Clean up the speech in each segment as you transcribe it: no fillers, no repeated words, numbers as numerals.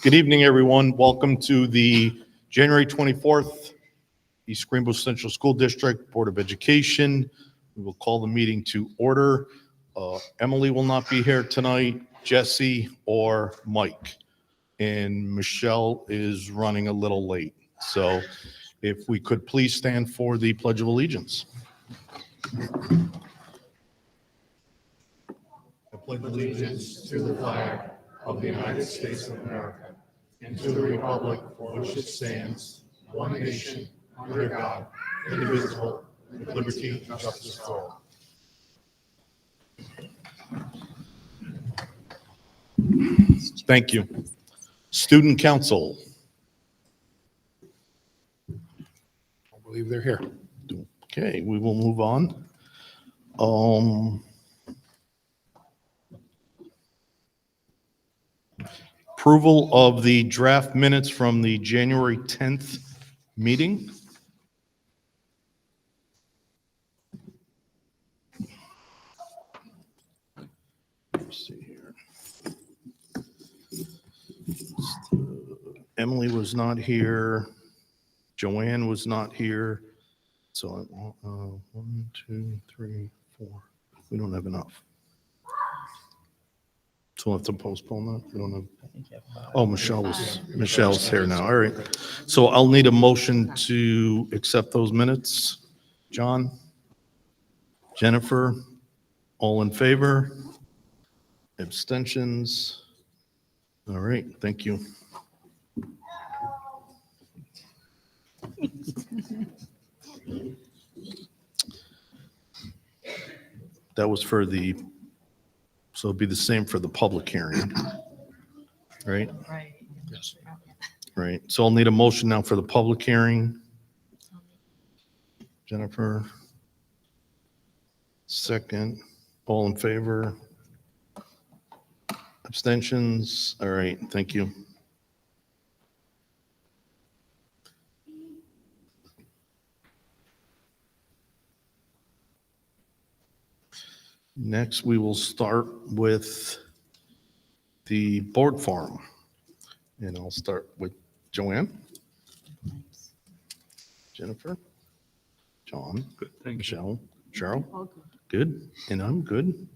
Good evening, everyone. Welcome to the January 24th East Greenbush Central School District Board of Education. We will call the meeting to order. Emily will not be here tonight, Jesse or Mike. And Michelle is running a little late. So if we could please stand for the Pledge of Allegiance. I pledge allegiance to the flag of the United States of America and to the republic for which it stands, one nation, under God, indivisible, with liberty and justice for all. Thank you. Student Council. I believe they're here. Okay, we will move on. Approval of the draft minutes from the January 10th meeting. Let's see here. Emily was not here. Joanne was not here. So 1, 2, 3, 4. We don't have enough. So we'll have to postpone that. We don't have. Oh, Michelle's here now. All right. So I'll need a motion to accept those minutes. John? Jennifer? All in favor? Abstentions? All right. Thank you. That was for the, so it'd be the same for the public hearing, right? Right. Yes. Right. So I'll need a motion now for the public hearing. Jennifer? Second. All in favor? Abstentions? All right. Thank you. Next, we will start with the board forum. And I'll start with Joanne. Jennifer. John. Good, thank you. Michelle. Cheryl. All good. Good. And I'm good.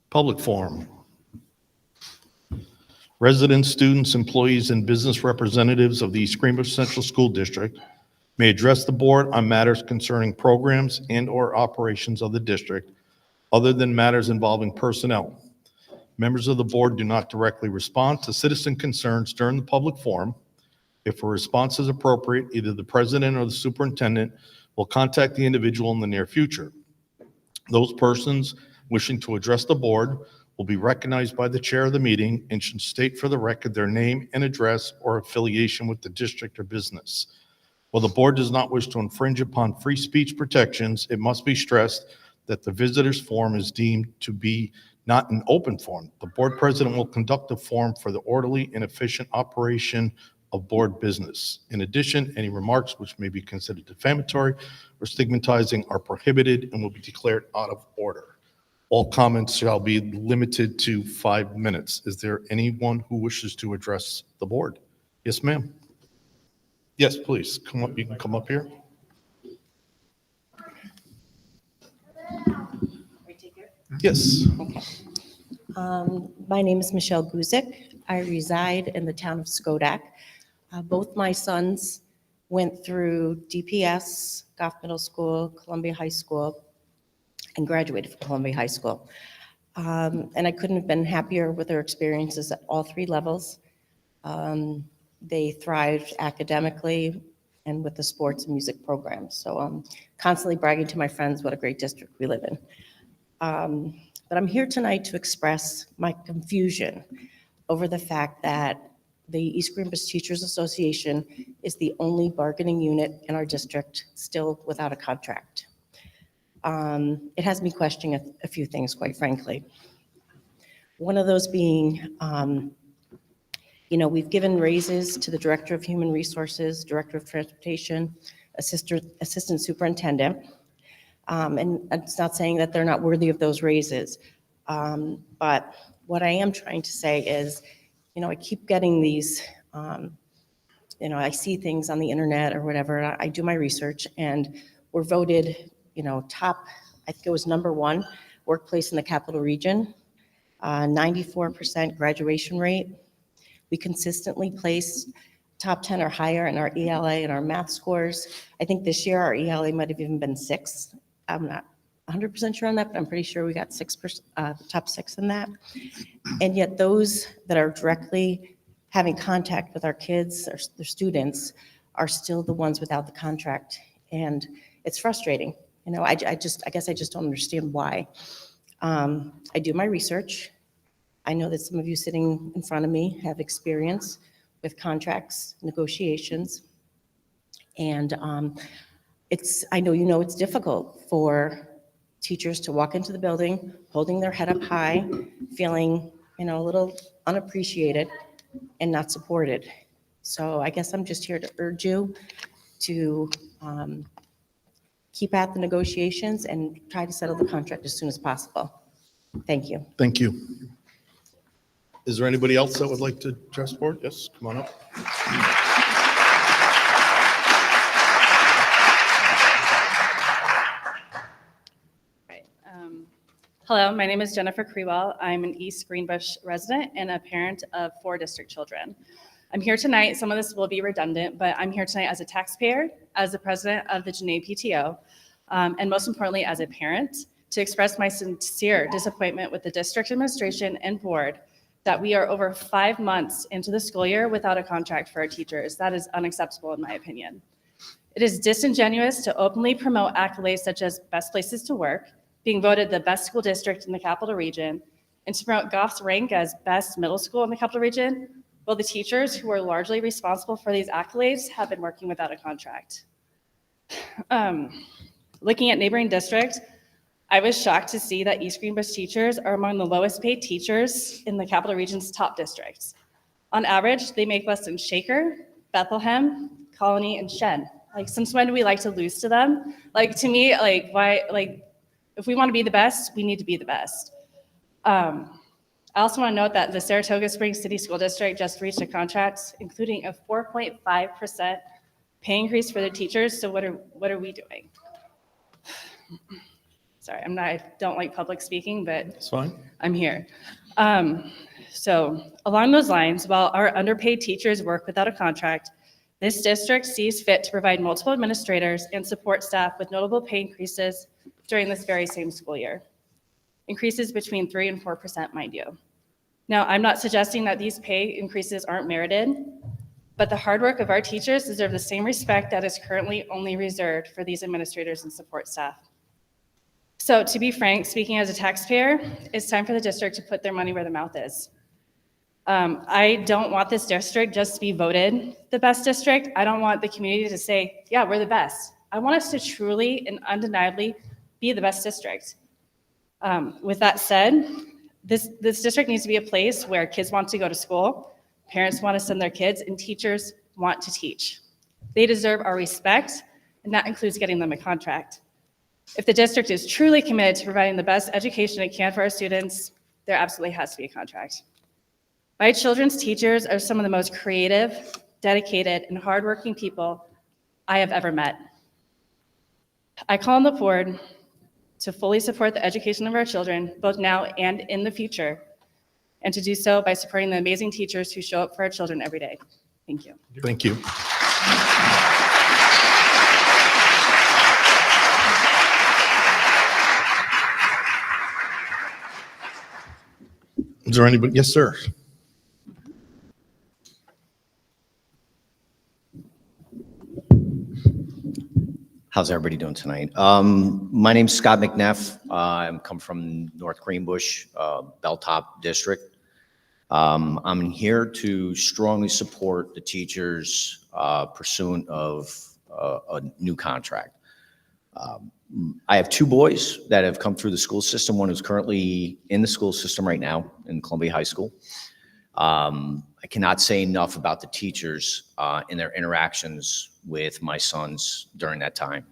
Public forum. Residents, students, employees, and business representatives of the East Greenbush Central School District may address the board on matters concerning programs and/or operations of the district, other than matters involving personnel. Members of the board do not directly respond to citizen concerns during the public forum. If a response is appropriate, either the president or the superintendent will contact the individual in the near future. Those persons wishing to address the board will be recognized by the chair of the meeting and should state for the record their name and address or affiliation with the district or business. While the board does not wish to infringe upon free speech protections, it must be stressed that the visitors forum is deemed to be not an open forum. The board president will conduct the forum for the orderly and efficient operation of board business. In addition, any remarks which may be considered defamatory or stigmatizing are prohibited and will be declared out of order. All comments shall be limited to 5 minutes. Is there anyone who wishes to address the board? Yes, ma'am. Yes, please. Come up. You can come up here. Yes. Okay. My name is Michelle Guzik. I reside in the town of Skodak. Both my sons went through DPS, Goff Middle School, Columbia High School, and graduated from Columbia High School. And I couldn't have been happier with their experiences at all 3 levels. They thrived academically and with the sports and music programs. So I'm constantly bragging to my friends what a great district we live in. But I'm here tonight to express my confusion over the fact that the East Greenbush Teachers Association is the only bargaining unit in our district still without a contract. It has me questioning a few things, quite frankly. One of those being, we've given raises to the Director of Human Resources, Director of Transportation, Assistant Superintendent. And it's not saying that they're not worthy of those raises. But what I am trying to say is, I keep getting these, I see things on the internet or whatever, and I do my research, and we're voted, top, I think it was #1 workplace in the capital region, 94% graduation rate. We consistently place top 10 or higher in our ELA and our math scores. I think this year our ELA might have even been 6. I'm not 100% sure on that, but I'm pretty sure we got 6%, top 6 in that. And yet those that are directly having contact with our kids, or their students, are still the ones without the contract. And it's frustrating. I guess I just don't understand why. I do my research. I know that some of you sitting in front of me have experience with contracts, negotiations. And I know it's difficult for teachers to walk into the building, holding their head up high, feeling, a little unappreciated and not supported. So I guess I'm just here to urge you to keep at the negotiations and try to settle the contract as soon as possible. Thank you. Thank you. Is there anybody else that would like to address the board? Yes, come on up. Hello, my name is Jennifer Crewell. I'm an East Greenbush resident and a parent of 4 district children. I'm here tonight, some of this will be redundant, but I'm here tonight as a taxpayer, as the president of the Janae PTO, and most importantly, as a parent, to express my sincere disappointment with the district administration and board that we are over 5 months into the school year without a contract for our teachers. That is unacceptable in my opinion. It is disingenuous to openly promote accolades such as best places to work, being voted the best school district in the capital region, and to promote Gough's rank as best middle school in the capital region, while the teachers who are largely responsible for these accolades have been working without a contract. Looking at neighboring districts, I was shocked to see that East Greenbush teachers are among the lowest paid teachers in the capital region's top districts. On average, they make less than Shaker, Bethlehem, Colony, and Shen. Since when do we like to lose to them? To me, why, if we want to be the best, we need to be the best. I also want to note that the Saratoga Springs City School District just reached a contract, including a 4.5% pay increase for their teachers. So what are we doing? Sorry, I don't like public speaking, but It's fine. I'm here. So along those lines, while our underpaid teachers work without a contract, this district sees fit to provide multiple administrators and support staff with notable pay increases during this very same school year. Increases between 3% and 4%, mind you. Now, I'm not suggesting that these pay increases aren't merited, but the hard work of our teachers deserve the same respect that is currently only reserved for these administrators and support staff. So to be frank, speaking as a taxpayer, it's time for the district to put their money where their mouth is. I don't want this district just to be voted the best district. I don't want the community to say, yeah, we're the best. I want us to truly and undeniably be the best district. With that said, this district needs to be a place where kids want to go to school, parents want to send their kids, and teachers want to teach. They deserve our respect, and that includes getting them a contract. If the district is truly committed to providing the best education it can for our students, there absolutely has to be a contract. My children's teachers are some of the most creative, dedicated, and hardworking people I have ever met. I call on the board to fully support the education of our children, both now and in the future, and to do so by supporting the amazing teachers who show up for our children every day. Thank you. Thank you. Is there anybody? Yes, sir. How's everybody doing tonight? My name's Scott McNeff. I come from North Greenbush, Belltop District. I'm here to strongly support the teachers pursuant of a new contract. I have 2 boys that have come through the school system. One is currently in the school system right now in Columbia High School. I cannot say enough about the teachers and their interactions with my sons during that time.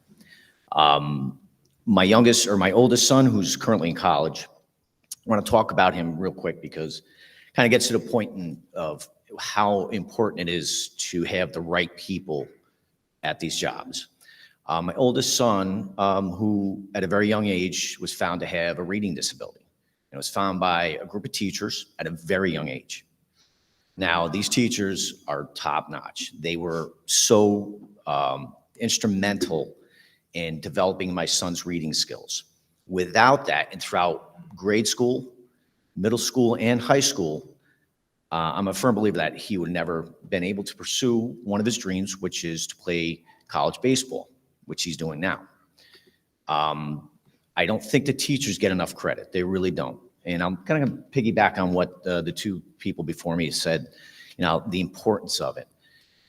my oldest son, who's currently in college, I want to talk about him real quick because it kind of gets to the point of how important it is to have the right people at these jobs. My oldest son, who at a very young age was found to have a reading disability, and it was found by a group of teachers at a very young age. Now, these teachers are top-notch. They were so instrumental in developing my son's reading skills. Without that, and throughout grade school, middle school, and high school, I'm a firm believer that he would never been able to pursue one of his dreams, which is to play college baseball, which he's doing now. I don't think the teachers get enough credit. They really don't. And I'm kind of going to piggyback on what the two people before me said, the importance of it.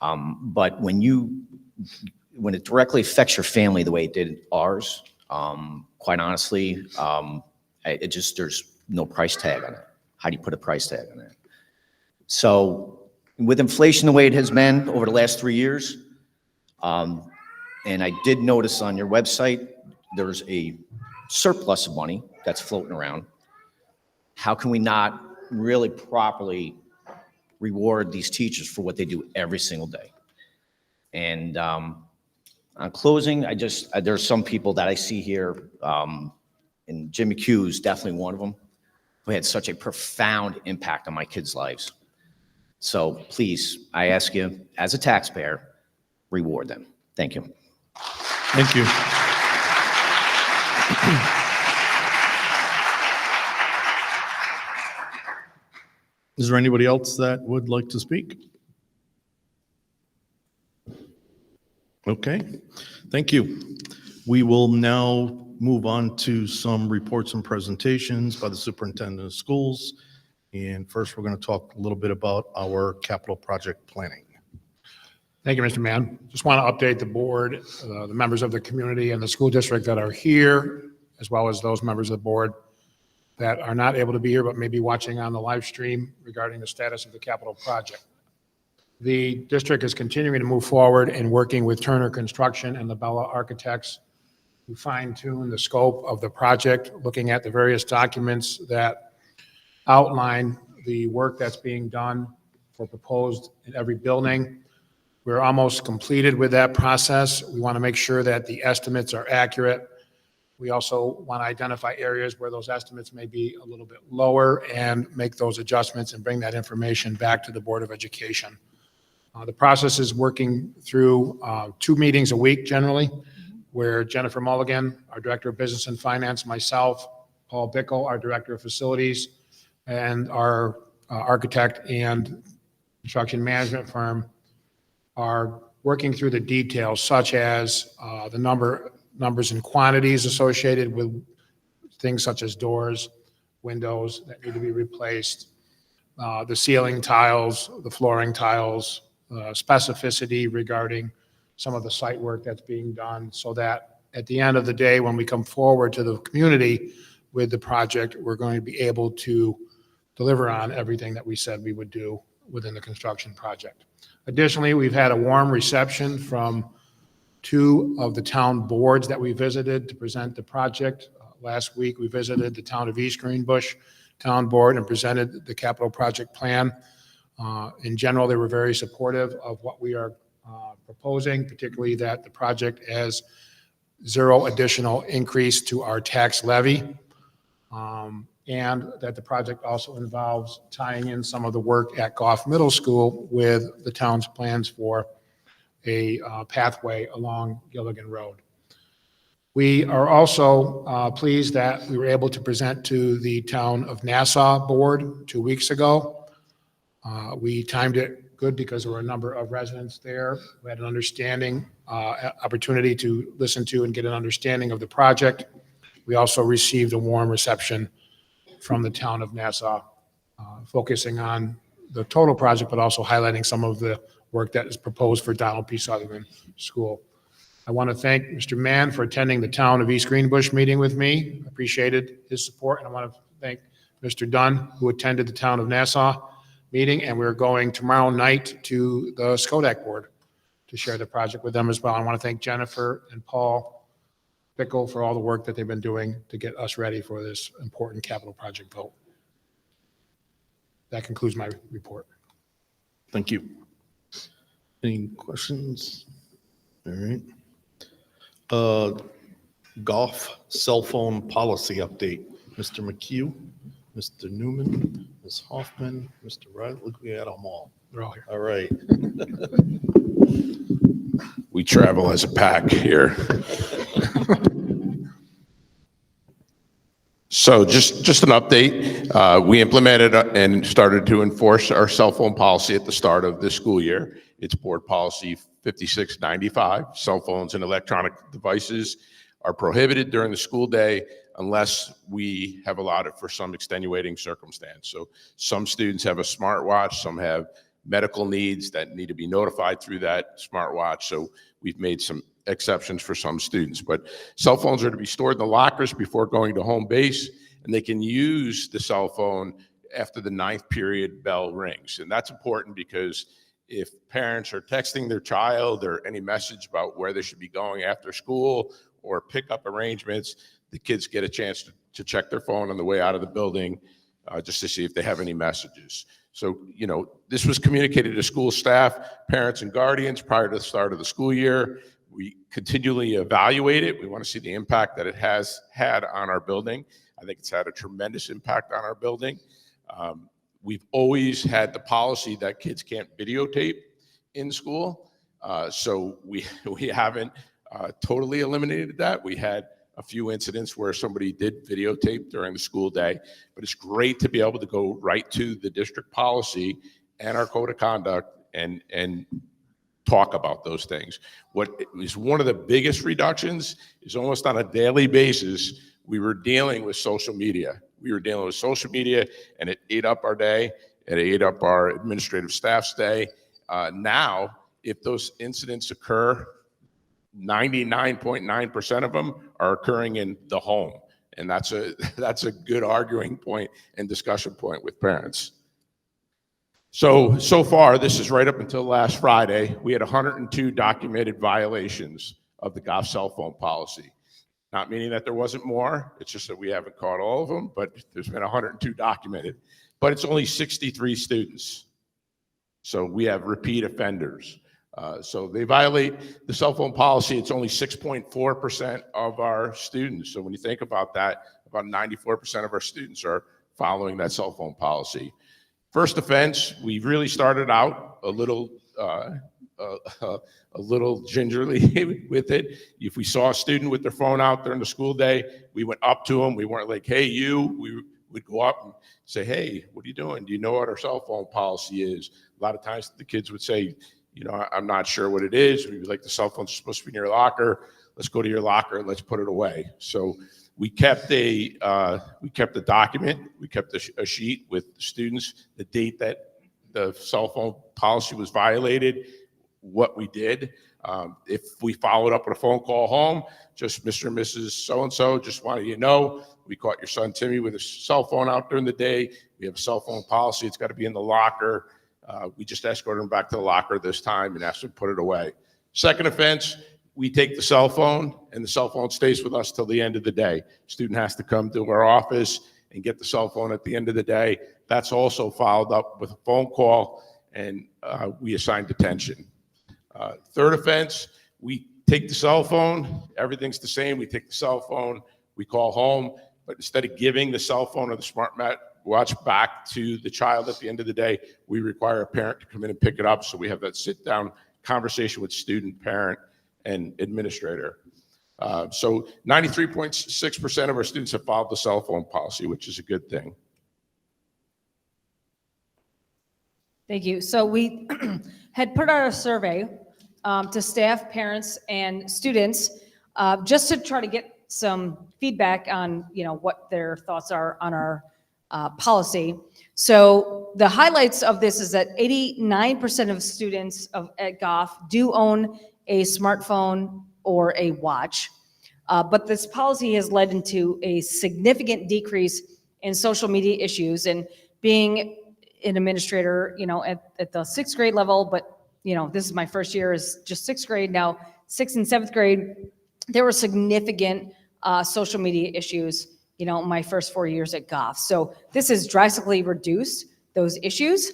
But when it directly affects your family the way it did ours, quite honestly, there's no price tag on it. How do you put a price tag on that? So with inflation the way it has been over the last 3 years, and I did notice on your website, there's a surplus of money that's floating around. How can we not really properly reward these teachers for what they do every single day? And on closing, there's some people that I see here, and Jim McHugh is definitely one of them, who had such a profound impact on my kids' lives. So please, I ask you, as a taxpayer, reward them. Thank you. Thank you. Is there anybody else that would like to speak? Okay, thank you. We will now move on to some reports and presentations by the superintendent of schools. And first, we're going to talk a little bit about our capital project planning. Thank you, Mr. Mann. Just want to update the board, the members of the community and the school district that are here, as well as those members of the board that are not able to be here but may be watching on the live stream regarding the status of the capital project. The district is continuing to move forward and working with Turner Construction and the Bella Architects to fine-tune the scope of the project, looking at the various documents that outline the work that's being done for proposed in every building. We're almost completed with that process. We want to make sure that the estimates are accurate. We also want to identify areas where those estimates may be a little bit lower and make those adjustments and bring that information back to the Board of Education. The process is working through 2 meetings a week generally, where Jennifer Mulligan, our Director of Business and Finance, myself, Paul Bickle, our Director of Facilities, and our architect and construction management firm are working through the details, such as the numbers and quantities associated with things such as doors, windows that need to be replaced, the ceiling tiles, the flooring tiles, specificity regarding some of the site work that's being done, so that at the end of the day, when we come forward to the community with the project, we're going to be able to deliver on everything that we said we would do within the construction project. Additionally, we've had a warm reception from 2 of the town boards that we visited to present the project. Last week, we visited the town of East Greenbush Town Board and presented the capital project plan. In general, they were very supportive of what we are proposing, particularly that the project has 0 additional increase to our tax levy, and that the project also involves tying in some of the work at Goff Middle School with the town's plans for a pathway along Gilligan Road. We are also pleased that we were able to present to the town of Nassau board 2 weeks ago. We timed it good because there were a number of residents there who had an understanding, opportunity to listen to and get an understanding of the project. We also received a warm reception from the town of Nassau, focusing on the total project, but also highlighting some of the work that is proposed for Donald P. Sutherland School. I want to thank Mr. Mann for attending the town of East Greenbush meeting with me. Appreciated his support. And I want to thank Mr. Dunn, who attended the town of Nassau meeting. And we're going tomorrow night to the Skodak board to share the project with them as well. I want to thank Jennifer and Paul Bickle for all the work that they've been doing to get us ready for this important capital project vote. That concludes my report. Thank you. Any questions? All right. Golf cell phone policy update. Mr. McHugh, Mr. Newman, Ms. Hoffman, Mr. Riley. Look, we had them all. They're all here. All right. We travel as a pack here. So just an update. We implemented and started to enforce our cell phone policy at the start of this school year. It's board policy 5695. Cell phones and electronic devices are prohibited during the school day unless we have allowed it for some extenuating circumstance. So some students have a smartwatch, some have medical needs that need to be notified through that smartwatch. So we've made some exceptions for some students, but cell phones are to be stored in the lockers before going to home base, and they can use the cell phone after the 9th period bell rings. And that's important because if parents are texting their child or any message about where they should be going after school or pickup arrangements, the kids get a chance to check their phone on the way out of the building just to see if they have any messages. So, this was communicated to school staff, parents, and guardians prior to the start of the school year. We continually evaluate it. We want to see the impact that it has had on our building. I think it's had a tremendous impact on our building. We've always had the policy that kids can't videotape in school. So we haven't totally eliminated that. We had a few incidents where somebody did videotape during the school day, but it's great to be able to go right to the district policy and our code of conduct and talk about those things. What is one of the biggest reductions is almost on a daily basis, we were dealing with social media. We were dealing with social media, and it ate up our day. It ate up our administrative staff's day. Now, if those incidents occur, 99.9% of them are occurring in the home. And that's a good arguing point and discussion point with parents. So far, this is right up until last Friday, we had 102 documented violations of the Goff cell phone policy. Not meaning that there wasn't more, it's just that we haven't caught all of them, but there's been 102 documented. But it's only 63 students. So we have repeat offenders. So they violate the cell phone policy. It's only 6.4% of our students. So when you think about that, about 94% of our students are following that cell phone policy. First offense, we really started out a little gingerly with it. If we saw a student with their phone out during the school day, we went up to them. We weren't like, hey, you. We would go up and say, hey, what are you doing? Do you know what our cell phone policy is? A lot of times the kids would say, I'm not sure what it is. We'd be like, the cell phone's supposed to be in your locker. Let's go to your locker and let's put it away. So we kept a document. We kept a sheet with the students, the date that the cell phone policy was violated, what we did. If we followed up with a phone call home, just Mr. and Mrs. So-and-so, just wanted you to know, we caught your son Timmy with his cell phone out during the day. We have a cell phone policy. It's got to be in the locker. We just escorted him back to the locker this time and asked him to put it away. Second offense, we take the cell phone, and the cell phone stays with us till the end of the day. Student has to come to our office and get the cell phone at the end of the day. That's also followed up with a phone call, and we assign detention. Third offense, we take the cell phone. Everything's the same. We take the cell phone. We call home, but instead of giving the cell phone or the smart watch back to the child at the end of the day, we require a parent to come in and pick it up. So we have that sit-down conversation with student, parent, and administrator. So 93.6% of our students have followed the cell phone policy, which is a good thing. Thank you. So we had put out a survey to staff, parents, and students just to try to get some feedback on, what their thoughts are on our policy. So the highlights of this is that 89% of students at Goff do own a smartphone or a watch, but this policy has led into a significant decrease in social media issues. And being an administrator, at the 6th grade level, but this is my first year is just 6th grade now, 6th and 7th grade, there were significant social media issues, you know, my first 4 years at Goff. So this has drastically reduced those issues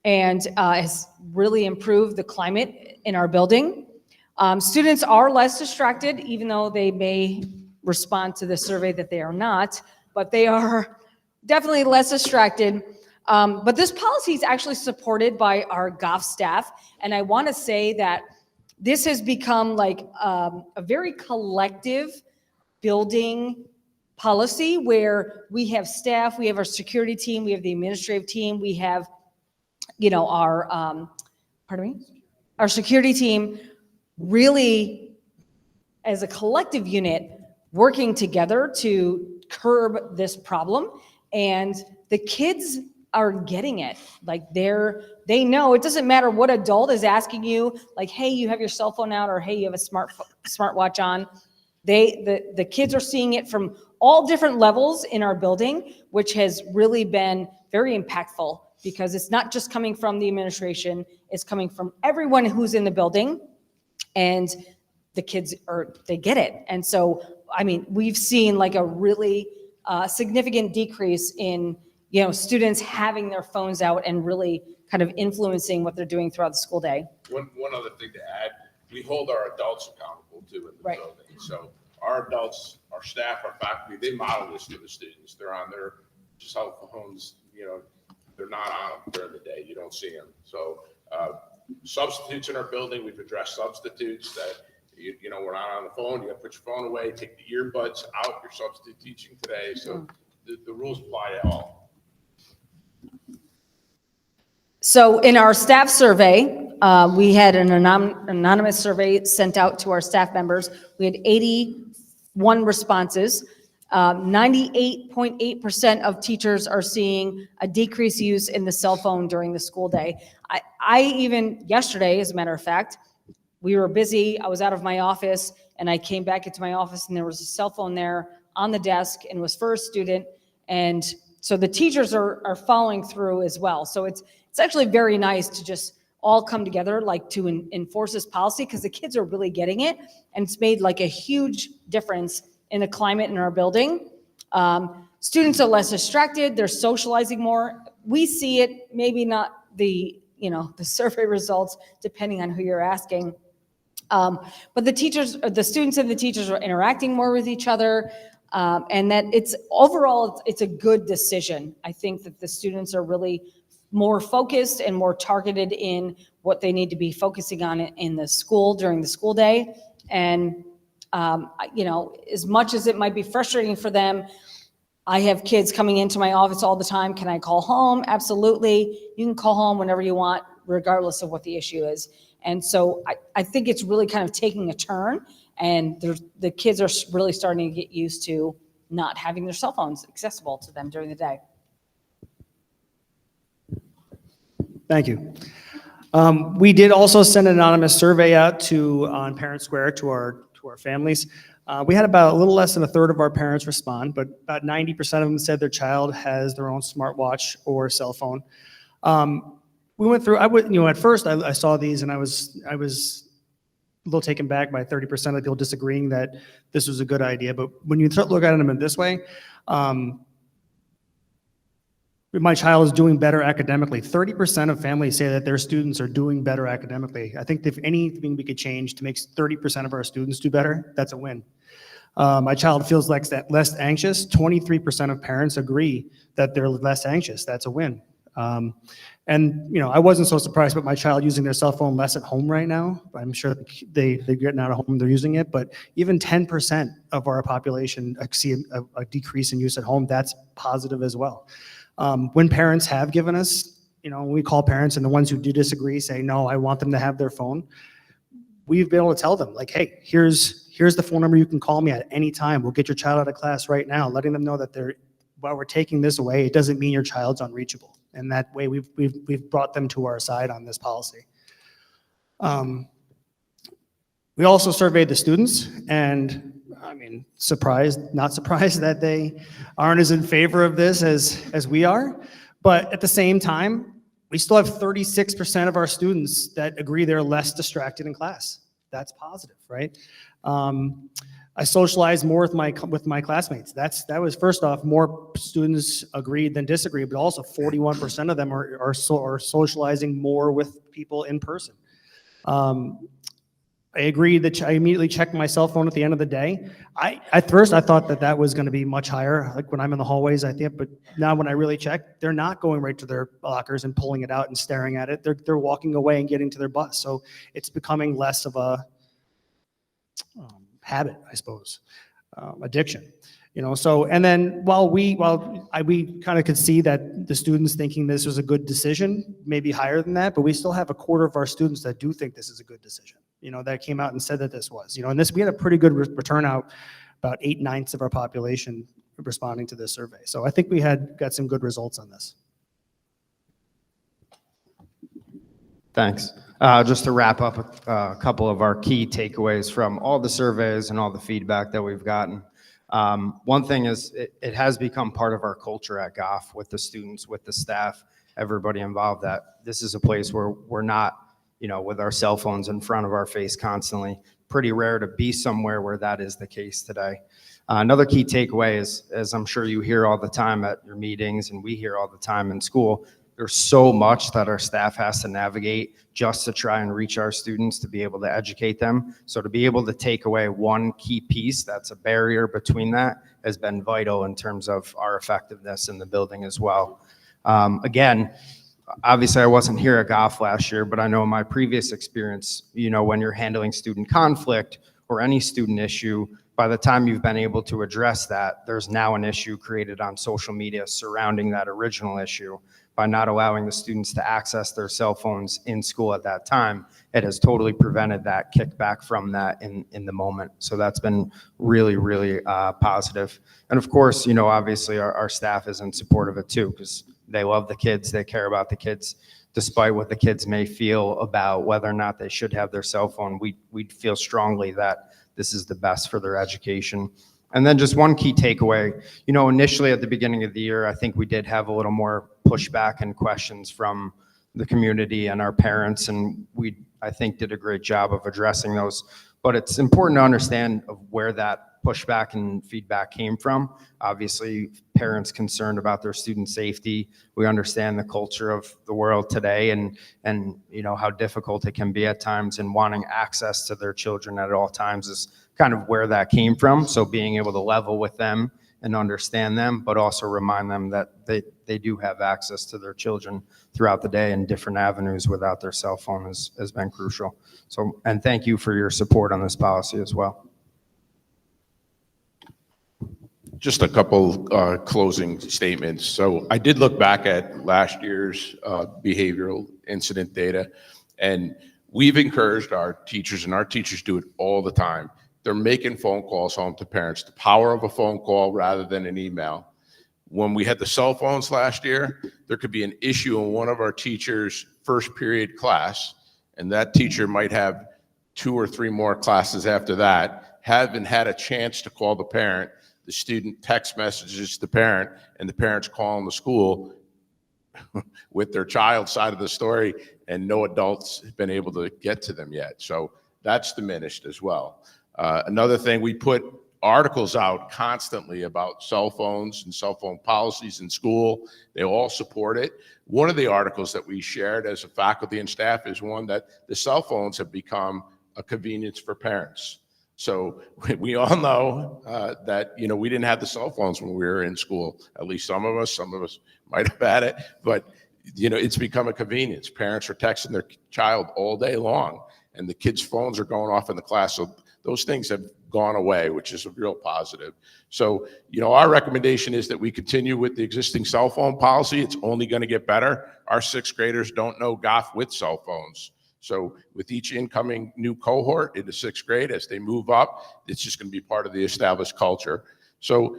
and has really improved the climate in our building. Students are less distracted, even though they may respond to the survey that they are not, but they are definitely less distracted. But this policy is actually supported by our Goff staff. And I want to say that this has become like a very collective building policy where we have staff, we have our security team, we have the administrative team, we have, you know, our security team really as a collective unit working together to curb this problem. And the kids are getting it. Like they know it doesn't matter what adult is asking you, like, hey, you have your cell phone out, or hey, you have a smartwatch on. The kids are seeing it from all different levels in our building, which has really been very impactful because it's not just coming from the administration, it's coming from everyone who's in the building, and the kids they get it. And so, I mean, we've seen like a really significant decrease in, you know, students having their phones out and really kind of influencing what they're doing throughout the school day. One other thing to add, we hold our adults accountable too in the Right. building. So our adults, our staff, our faculty, they model this to the students. They're on their cell phones, you know, they're not on them during the day. You don't see them. So substitutes in our building, we've addressed substitutes that, you know, we're not on the phone. You got to put your phone away, take the earbuds out. You're substitute teaching today. So the rules apply to all. So in our staff survey, we had an anonymous survey sent out to our staff members. We had 81 responses. 98.8% of teachers are seeing a decreased use in the cell phone during the school day. I even yesterday, as a matter of fact, we were busy. I was out of my office and I came back into my office and there was a cell phone there on the desk and it was for a student. And so the teachers are following through as well. So it's actually very nice to just all come together, like to enforce this policy, because the kids are really getting it. And it's made like a huge difference in the climate in our building. Students are less distracted. They're socializing more. We see it, maybe not the survey results, depending on who you're asking. But the students and the teachers are interacting more with each other. And that overall, it's a good decision. I think that the students are really more focused and more targeted in what they need to be focusing on in the school during the school day. And, you know, as much as it might be frustrating for them, I have kids coming into my office all the time. Can I call home? Absolutely. You can call home whenever you want, regardless of what the issue is. And so I think it's really kind of taking a turn, and the kids are really starting to get used to not having their cell phones accessible to them during the day. Thank you. We did also send an anonymous survey out on Parent Square to our families. We had about a little less than a third of our parents respond, but about 90% of them said their child has their own smartwatch or cell phone. We went through. At first I saw these and I was a little taken back by 30% of the people disagreeing that this was a good idea. But when you look at them in this way, my child is doing better academically. 30% of families say that their students are doing better academically. I think if anything we could change to make 30% of our students do better, that's a win. My child feels less anxious. 23% of parents agree that they're less anxious. That's a win. And I wasn't so surprised about my child using their cell phone less at home right now. I'm sure they're getting out of home, they're using it. But even 10% of our population see a decrease in use at home. That's positive as well. When parents have given us, we call parents and the ones who do disagree say, no, I want them to have their phone. We've been able to tell them, like, hey, here's the phone number. You can call me at any time. We'll get your child out of class right now, letting them know that while we're taking this away, it doesn't mean your child's unreachable. And that way we've brought them to our side on this policy. We also surveyed the students, and not surprised that they aren't as in favor of this as we are. But at the same time, we still have 36% of our students that agree they're less distracted in class. That's positive, right? I socialized more with my classmates. That was, first off, more students agreed than disagreed, but also 41% of them are socializing more with people in person. I agree that I immediately checked my cell phone at the end of the day. At first I thought that was going to be much higher, like when I'm in the hallways, I think, but now when I really check, they're not going right to their lockers and pulling it out and staring at it. They're walking away and getting to their bus. So it's becoming less of a habit, I suppose, addiction. So, and then while we kind of could see that the students thinking this was a good decision, maybe higher than that, but we still have a quarter of our students that do think this is a good decision, that came out and said that this was, and we had a pretty good return out, about 8/9 of our population responding to this survey. So I think we got some good results on this. Thanks. Just to wrap up a couple of our key takeaways from all the surveys and all the feedback that we've gotten. One thing is it has become part of our culture at Goff, with the students, with the staff, everybody involved, that this is a place where we're not, with our cell phones in front of our face constantly. Pretty rare to be somewhere where that is the case today. Another key takeaway is, as I'm sure you hear all the time at your meetings and we hear all the time in school, there's so much that our staff has to navigate just to try and reach our students, to be able to educate them. So to be able to take away one key piece that's a barrier between that has been vital in terms of our effectiveness in the building as well. Again, obviously I wasn't here at Goff last year, but I know in my previous experience, when you're handling student conflict or any student issue, by the time you've been able to address that, there's now an issue created on social media surrounding that original issue. By not allowing the students to access their cell phones in school at that time, it has totally prevented that kickback from that in the moment. So that's been really, really positive. And of course, obviously our staff is in support of it too, because they love the kids, they care about the kids, despite what the kids may feel about whether or not they should have their cell phone. We feel strongly that this is the best for their education. And then just one key takeaway, initially at the beginning of the year, I think we did have a little more pushback and questions from the community and our parents, and I think, did a great job of addressing those. But it's important to understand of where that pushback and feedback came from. Obviously, parents concerned about their student safety. We understand the culture of the world today and how difficult it can be at times, and wanting access to their children at all times is kind of where that came from. So being able to level with them and understand them, but also remind them that they do have access to their children throughout the day in different avenues without their cell phone has been crucial. So, and thank you for your support on this policy as well. Just a couple closing statements. So I did look back at last year's behavioral incident data, and we've encouraged our teachers, and our teachers do it all the time. They're making phone calls home to parents, the power of a phone call rather than an email. When we had the cell phones last year, there could be an issue in one of our teachers' first period class, and that teacher might have 2 or 3 more classes after that, haven't had a chance to call the parent. The student text messages the parent, and the parent's calling the school with their child's side of the story, and no adults have been able to get to them yet. So that's diminished as well. Another thing, we put articles out constantly about cell phones and cell phone policies in school. They all support it. One of the articles that we shared as a faculty and staff is one that the cell phones have become a convenience for parents. So we all know that, we didn't have the cell phones when we were in school. At least some of us might have had it, but it's become a convenience. Parents are texting their child all day long, and the kids' phones are going off in the class. So those things have gone away, which is a real positive. So, our recommendation is that we continue with the existing cell phone policy. It's only going to get better. Our 6th graders don't know Goff with cell phones. So with each incoming new cohort in the 6th grade, as they move up, it's just going to be part of the established culture. So,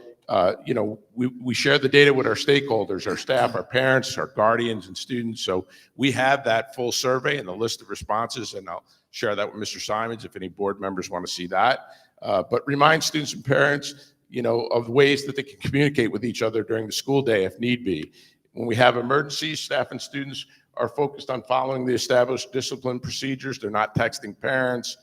we share the data with our stakeholders, our staff, our parents, our guardians, and students. So we have that full survey and the list of responses, and I'll share that with Mr. Simons if any board members want to see that. But remind students and parents, of ways that they can communicate with each other during the school day if need be. When we have emergencies, staff and students are focused on following the established discipline procedures. They're not texting parents.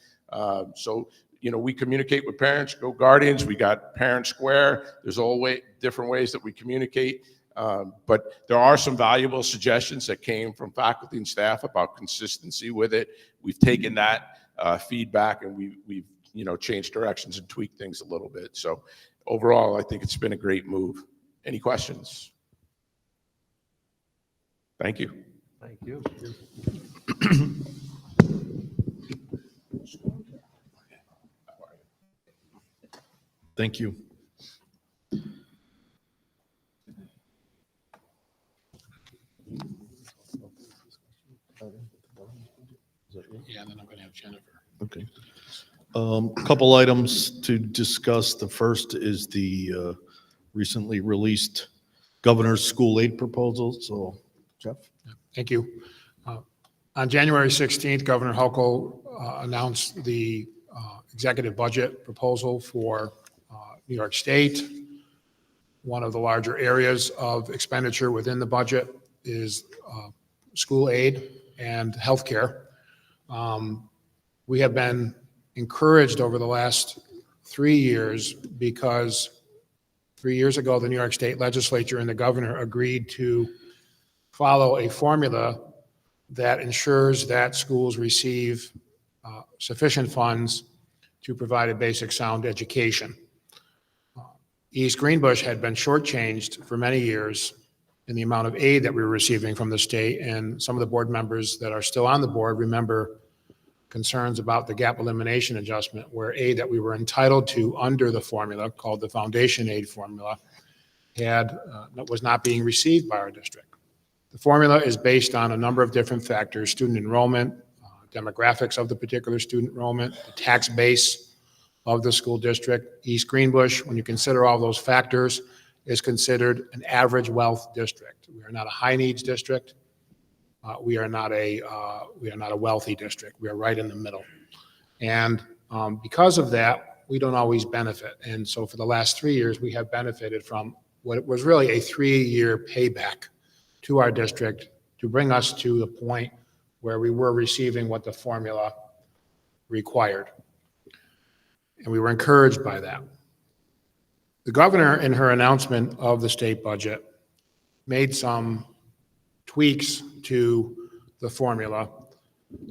So we communicate with parents, Go Guardians, we got Parent Square. There's all different ways that we communicate. But there are some valuable suggestions that came from faculty and staff about consistency with it. We've taken that feedback and we've changed directions and tweaked things a little bit. So overall, I think it's been a great move. Any questions? Thank you. Thank you. Thank you. Yeah, and then I'm going to have Jennifer. Okay. Couple items to discuss. The first is the recently released governor's school aid proposal. So, Jeff? Thank you. On January 16th, Governor Hochul announced the executive budget proposal for New York State. One of the larger areas of expenditure within the budget is school aid and healthcare. We have been encouraged over the last 3 years because 3 years ago, the New York State Legislature and the governor agreed to follow a formula that ensures that schools receive sufficient funds to provide a basic sound education. East Greenbush had been shortchanged for many years in the amount of aid that we were receiving from the state, and some of the board members that are still on the board remember concerns about the gap elimination adjustment, where aid that we were entitled to under the formula called the foundation aid formula was not being received by our district. The formula is based on a number of different factors: student enrollment, demographics of the particular student enrollment, the tax base of the school district. East Greenbush, when you consider all those factors, is considered an average wealth district. We are not a high needs district. We are not a wealthy district. We are right in the middle. And because of that, we don't always benefit. And so for the last 3 years, we have benefited from what was really a 3-year payback to our district to bring us to the point where we were receiving what the formula required. And we were encouraged by that. The governor, in her announcement of the state budget, made some tweaks to the formula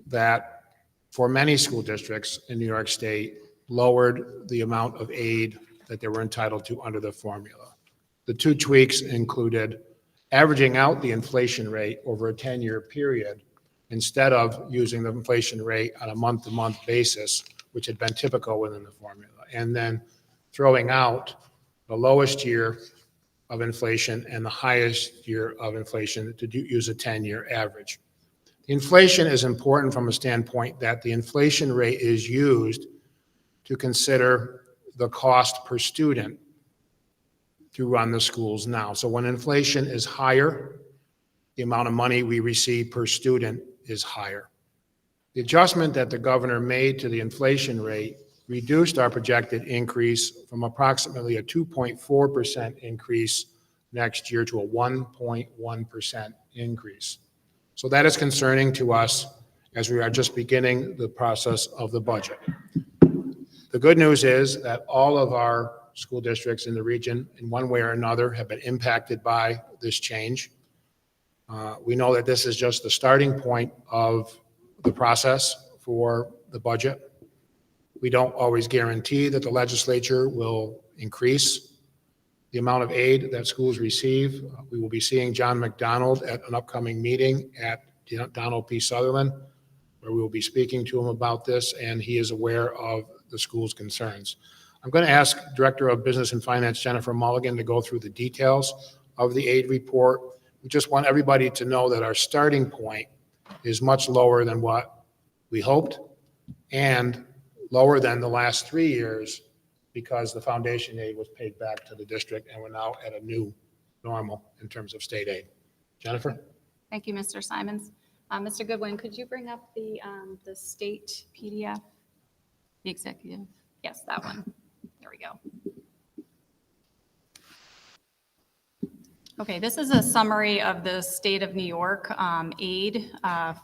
that, for many school districts in New York State, lowered the amount of aid that they were entitled to under the formula. The two tweaks included averaging out the inflation rate over a 10-year period instead of using the inflation rate on a month-to-month basis, which had been typical within the formula, and then throwing out the lowest year of inflation and the highest year of inflation to use a 10-year average. The inflation is important from a standpoint that the inflation rate is used to consider the cost per student to run the schools now. So when inflation is higher, the amount of money we receive per student is higher. The adjustment that the governor made to the inflation rate reduced our projected increase from approximately a 2.4% increase next year to a 1.1% increase. So that is concerning to us as we are just beginning the process of the budget. The good news is that all of our school districts in the region, in one way or another, have been impacted by this change. We know that this is just the starting point of the process for the budget. We don't always guarantee that the legislature will increase the amount of aid that schools receive. We will be seeing John McDonald at an upcoming meeting at Donald P. Sutherland, where we will be speaking to him about this, and he is aware of the school's concerns. I'm going to ask Director of Business and Finance, Jennifer Mulligan, to go through the details of the aid report. We just want everybody to know that our starting point is much lower than what we hoped and lower than the last 3 years because the foundation aid was paid back to the district and we're now at a new normal in terms of state aid. Jennifer? Thank you, Mr. Simons. Mr. Goodwin, could you bring up the state PDF? The executive? Yes, that one. There we go. Okay, this is a summary of the state of New York aid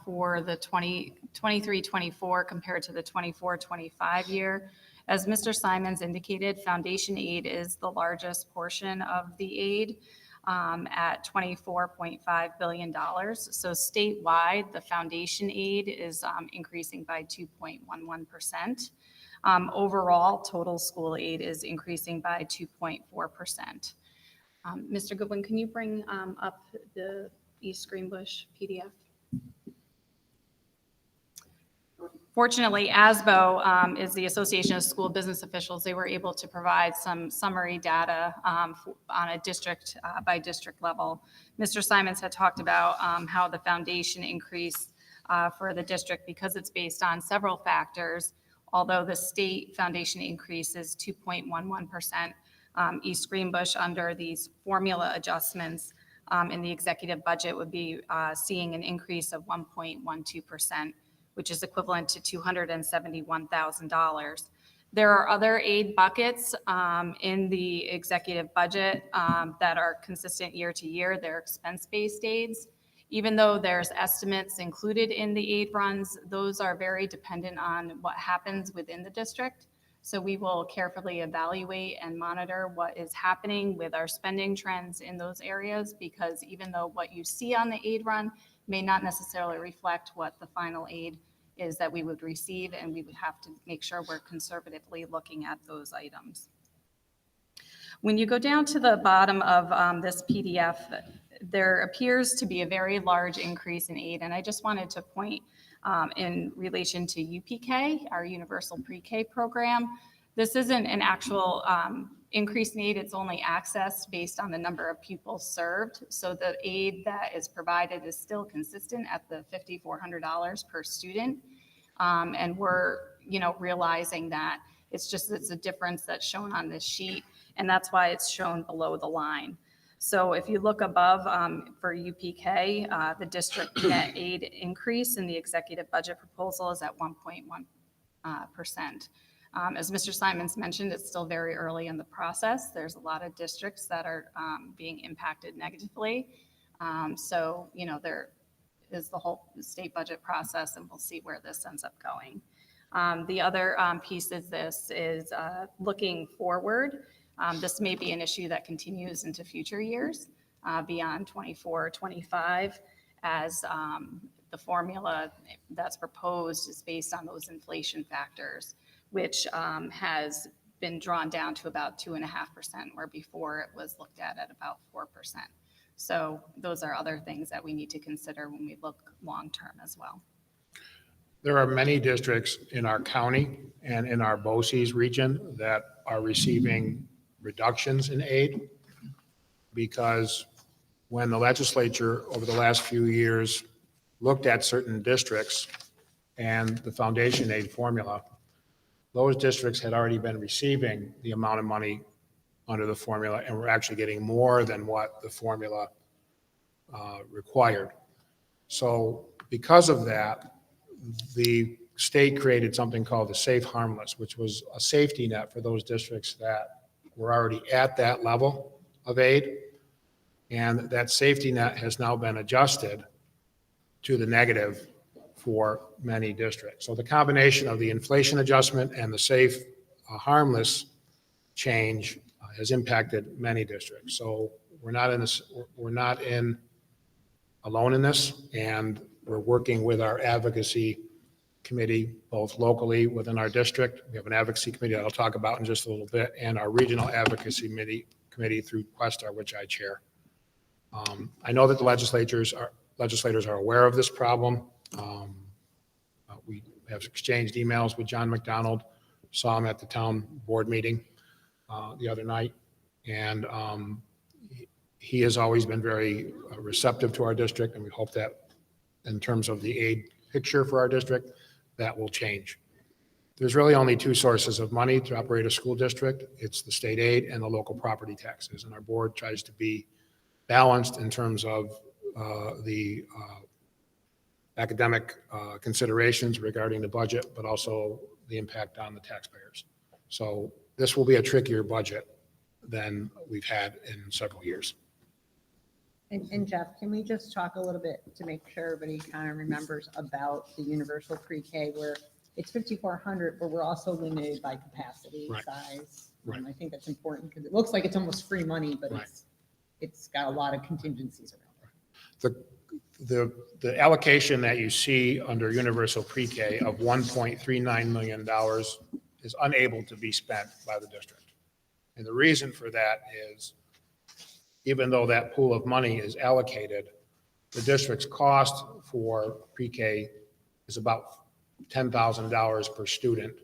for the 23-24 compared to the 24-25 year. As Mr. Simons indicated, foundation aid is the largest portion of the aid at $24.5 billion. So statewide, the foundation aid is increasing by 2.11%. Overall, total school aid is increasing by 2.4%. Mr. Goodwin, can you bring up the East Greenbush PDF? Fortunately, ASBO is the Association of School Business Officials. They were able to provide some summary data on a district by district level. Mr. Simons had talked about how the foundation increased for the district because it's based on several factors. Although the state foundation increase is 2.11%, East Greenbush under these formula adjustments in the executive budget would be seeing an increase of 1.12%. Which is equivalent to $271,000. There are other aid buckets in the executive budget that are consistent year to year. They're expense-based aids. Even though there's estimates included in the aid runs, those are very dependent on what happens within the district. So we will carefully evaluate and monitor what is happening with our spending trends in those areas, because even though what you see on the aid run may not necessarily reflect what the final aid is that we would receive, and we would have to make sure we're conservatively looking at those items. When you go down to the bottom of this PDF, there appears to be a very large increase in aid, and I just wanted to point in relation to UPK, our Universal Pre-K program. This isn't an actual increase in aid, it's only access based on the number of pupils served. So the aid that is provided is still consistent at the $5,400 per student. And we're, realizing that it's a difference that's shown on this sheet, and that's why it's shown below the line. So if you look above for UPK, the district net aid increase in the executive budget proposal is at 1.1%. As Mr. Simons mentioned, it's still very early in the process. There's a lot of districts that are being impacted negatively. So, there is the whole state budget process, and we'll see where this ends up going. The other piece is looking forward. This may be an issue that continues into future years beyond 24, 25, as the formula that's proposed is based on those inflation factors, which has been drawn down to about 2.5%, where before it was looked at about 4%. So those are other things that we need to consider when we look long-term as well. There are many districts in our county and in our BOCES region that are receiving reductions in aid because when the legislature over the last few years looked at certain districts and the foundation aid formula, those districts had already been receiving the amount of money under the formula and were actually getting more than what the formula required. So because of that, the state created something called the Safe Harmless, which was a safety net for those districts that were already at that level of aid. And that safety net has now been adjusted to the negative for many districts. So the combination of the inflation adjustment and the Safe Harmless change has impacted many districts. So we're not alone in this, and we're working with our advocacy committee, both locally within our district. We have an advocacy committee that I'll talk about in just a little bit, and our regional advocacy committee through Questar, which I chair. I know that the legislators are aware of this problem. We have exchanged emails with John McDonald, saw him at the town board meeting the other night, and he has always been very receptive to our district, and we hope that in terms of the aid picture for our district, that will change. There's really only two sources of money to operate a school district. It's the state aid and the local property taxes, and our board tries to be balanced in terms of the academic considerations regarding the budget, but also the impact on the taxpayers. So this will be a trickier budget than we've had in several years. And Jeff, can we just talk a little bit to make sure everybody kind of remembers about the universal pre-K, where it's 5,400, but we're also limited by capacity, Right. size. Right. I think that's important because it looks like it's almost free money, but Right. it's got a lot of contingencies around it. The allocation that you see under universal pre-K of $1.39 million is unable to be spent by the district. And the reason for that is, even though that pool of money is allocated, the district's cost for pre-K is about $10,000 per student.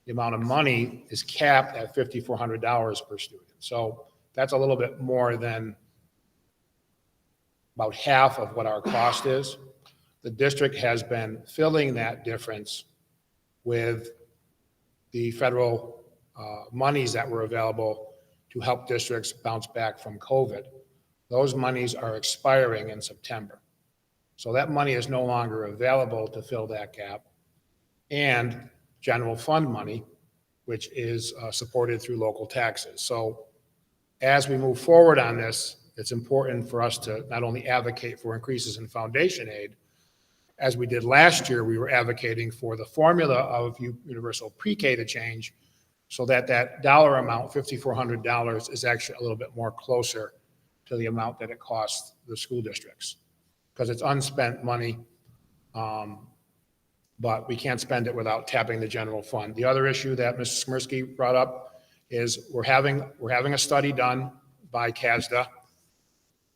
The amount of money is capped at $5,400 per student. So that's a little bit more than about half of what our cost is. The district has been filling that difference with the federal monies that were available to help districts bounce back from COVID. Those monies are expiring in September. So that money is no longer available to fill that gap. And general fund money, which is supported through local taxes. So as we move forward on this, it's important for us to not only advocate for increases in foundation aid, as we did last year, we were advocating for the formula of universal pre-K to change so that that dollar amount, $5,400, is actually a little bit more closer to the amount that it costs the school districts. Because it's unspent money, but we can't spend it without tapping the general fund. The other issue that Mrs. Smirsky brought up is we're having a study done by CASDA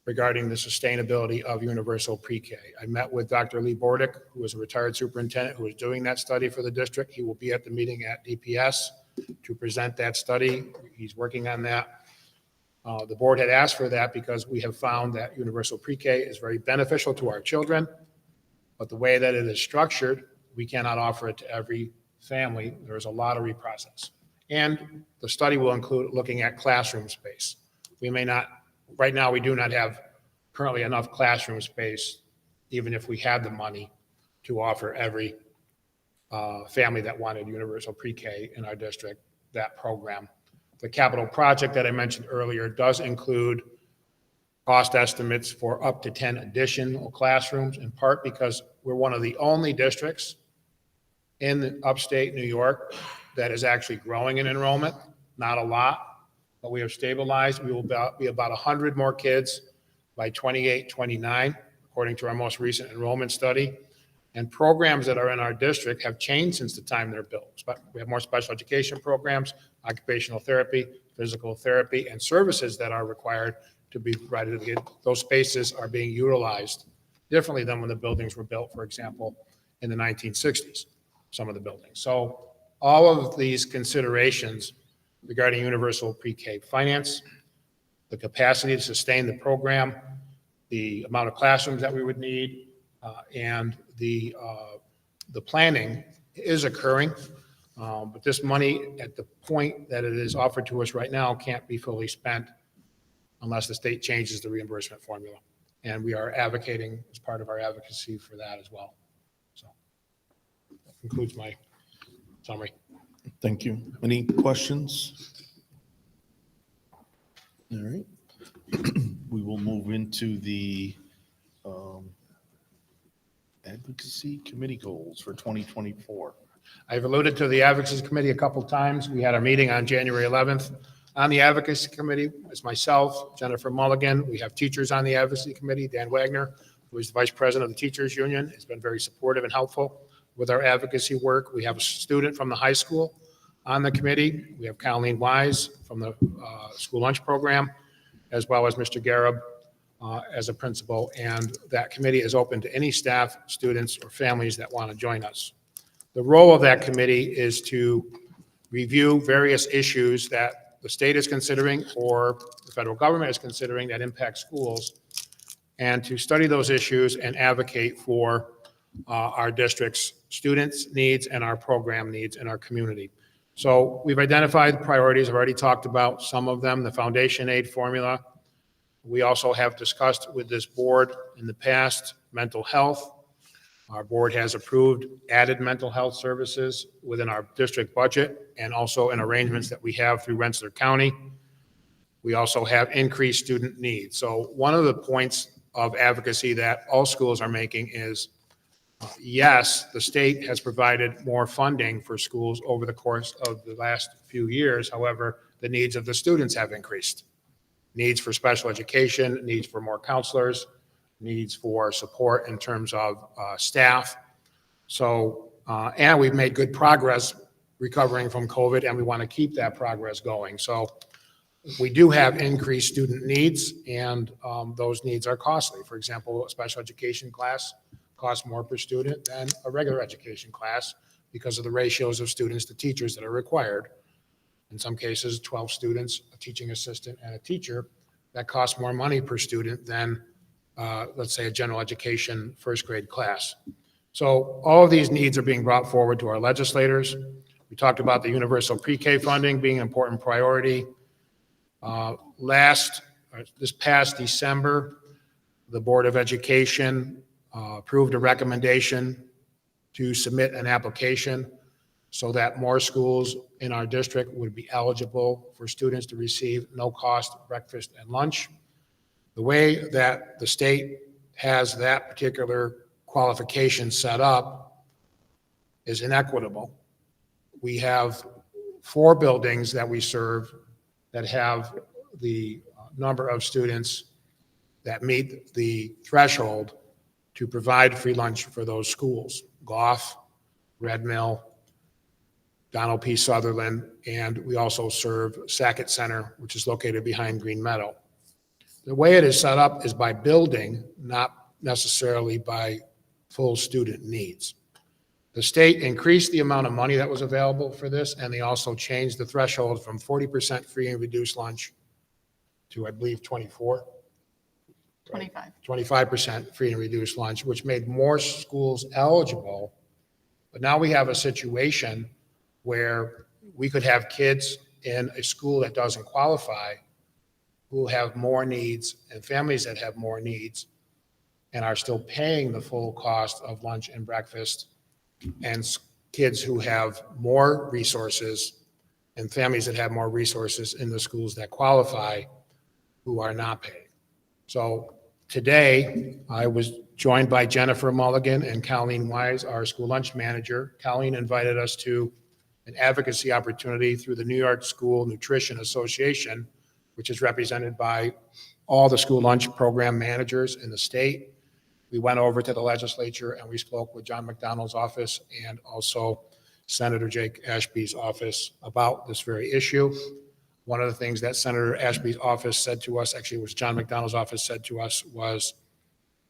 regarding the sustainability of universal pre-K. I met with Dr. Lee Bordick, who is a retired superintendent who is doing that study for the district. He will be at the meeting at DPS to present that study. He's working on that. The board had asked for that because we have found that universal pre-K is very beneficial to our children, but the way that it is structured, we cannot offer it to every family. There is a lottery process. And the study will include looking at classroom space. We may not, right now, we do not have currently enough classroom space, even if we had the money to offer every family that wanted universal pre-K in our district that program. The capital project that I mentioned earlier does include cost estimates for up to 10 additional classrooms, in part because we're one of the only districts in upstate New York that is actually growing in enrollment. Not a lot, but we have stabilized. We will be about 100 more kids by 28, 29, according to our most recent enrollment study. And programs that are in our district have changed since the time they're built. But we have more special education programs, occupational therapy, physical therapy, and services that are required to be provided. Those spaces are being utilized differently than when the buildings were built, for example, in the 1960s, some of the buildings. So all of these considerations regarding universal pre-K finance, the capacity to sustain the program, the amount of classrooms that we would need, and the planning is occurring. But this money, at the point that it is offered to us right now, can't be fully spent unless the state changes the reimbursement formula. And we are advocating as part of our advocacy for that as well. So that concludes my summary. Thank you. Any questions? All right. We will move into the advocacy committee goals for 2024. I've alluded to the advocacy committee a couple times. We had our meeting on January 11th. On the advocacy committee, it's myself, Jennifer Mulligan. We have teachers on the advocacy committee. Dan Wagner, who is the vice president of the teachers union, has been very supportive and helpful with our advocacy work. We have a student from the high school on the committee. We have Colleen Wise from the school lunch program, as well as Mr. Garib as a principal. And that committee is open to any staff, students, or families that want to join us. The role of that committee is to review various issues that the state is considering or the federal government is considering that impact schools, and to study those issues and advocate for our district's students' needs and our program needs in our community. So we've identified priorities. I've already talked about some of them, the foundation aid formula. We also have discussed with this board in the past mental health. Our board has approved added mental health services within our district budget and also in arrangements that we have through Rensselaer County. We also have increased student needs. So one of the points of advocacy that all schools are making is Yes, the state has provided more funding for schools over the course of the last few years. However, the needs of the students have increased. Needs for special education, needs for more counselors, needs for support in terms of staff. So, and we've made good progress recovering from COVID, and we want to keep that progress going. So we do have increased student needs, and those needs are costly. For example, a special education class costs more per student than a regular education class because of the ratios of students to teachers that are required. In some cases, 12 students, a teaching assistant, and a teacher, that costs more money per student than, let's say, a general education first grade class. So all of these needs are being brought forward to our legislators. We talked about the universal pre-K funding being an important priority. This past December, the Board of Education approved a recommendation to submit an application so that more schools in our district would be eligible for students to receive no-cost breakfast and lunch. The way that the state has that particular qualification set up is inequitable. We have 4 buildings that we serve that have the number of students that meet the threshold to provide free lunch for those schools: Goff, Red Mill, Donald P. Sutherland, and we also serve Sackett Center, which is located behind Green Meadow. The way it is set up is by building, not necessarily by full student needs. The state increased the amount of money that was available for this, and they also changed the threshold from 40% free and reduced lunch to, I believe, 25% free and reduced lunch, which made more schools eligible. But now we have a situation where we could have kids in a school that doesn't qualify who have more needs, and families that have more needs and are still paying the full cost of lunch and breakfast, and kids who have more resources and families that have more resources in the schools that qualify who are not paying. So today, I was joined by Jennifer Mulligan and Colleen Wise, our school lunch manager. Colleen invited us to an advocacy opportunity through the New York School Nutrition Association, which is represented by all the school lunch program managers in the state. We went over to the legislature and we spoke with John McDonnell's office and also Senator Jake Ashby's office about this very issue. One of the things that Senator Ashby's office said to us, actually it was John McDonnell's office said to us, was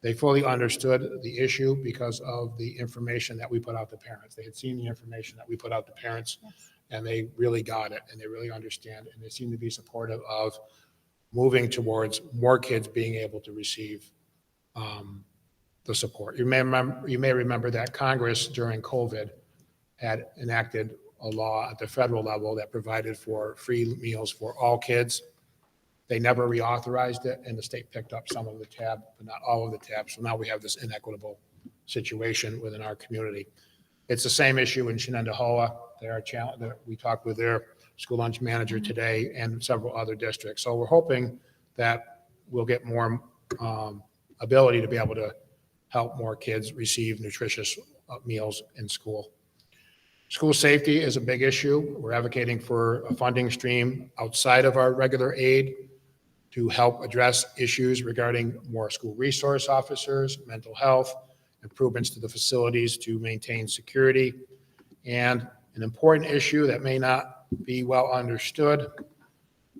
they fully understood the issue because of the information that we put out to parents. They had seen the information that we put out to parents, and they really got it, and they really understand, and they seem to be supportive of moving towards more kids being able to receive the support. You may remember that Congress during COVID had enacted a law at the federal level that provided for free meals for all kids. They never reauthorized it, and the state picked up some of the tab, but not all of the tab. So now we have this inequitable situation within our community. It's the same issue in Shenandoah. We talked with their school lunch manager today and several other districts. So we're hoping that we'll get more ability to be able to help more kids receive nutritious meals in school. School safety is a big issue. We're advocating for a funding stream outside of our regular aid to help address issues regarding more school resource officers, mental health, improvements to the facilities to maintain security. And an important issue that may not be well understood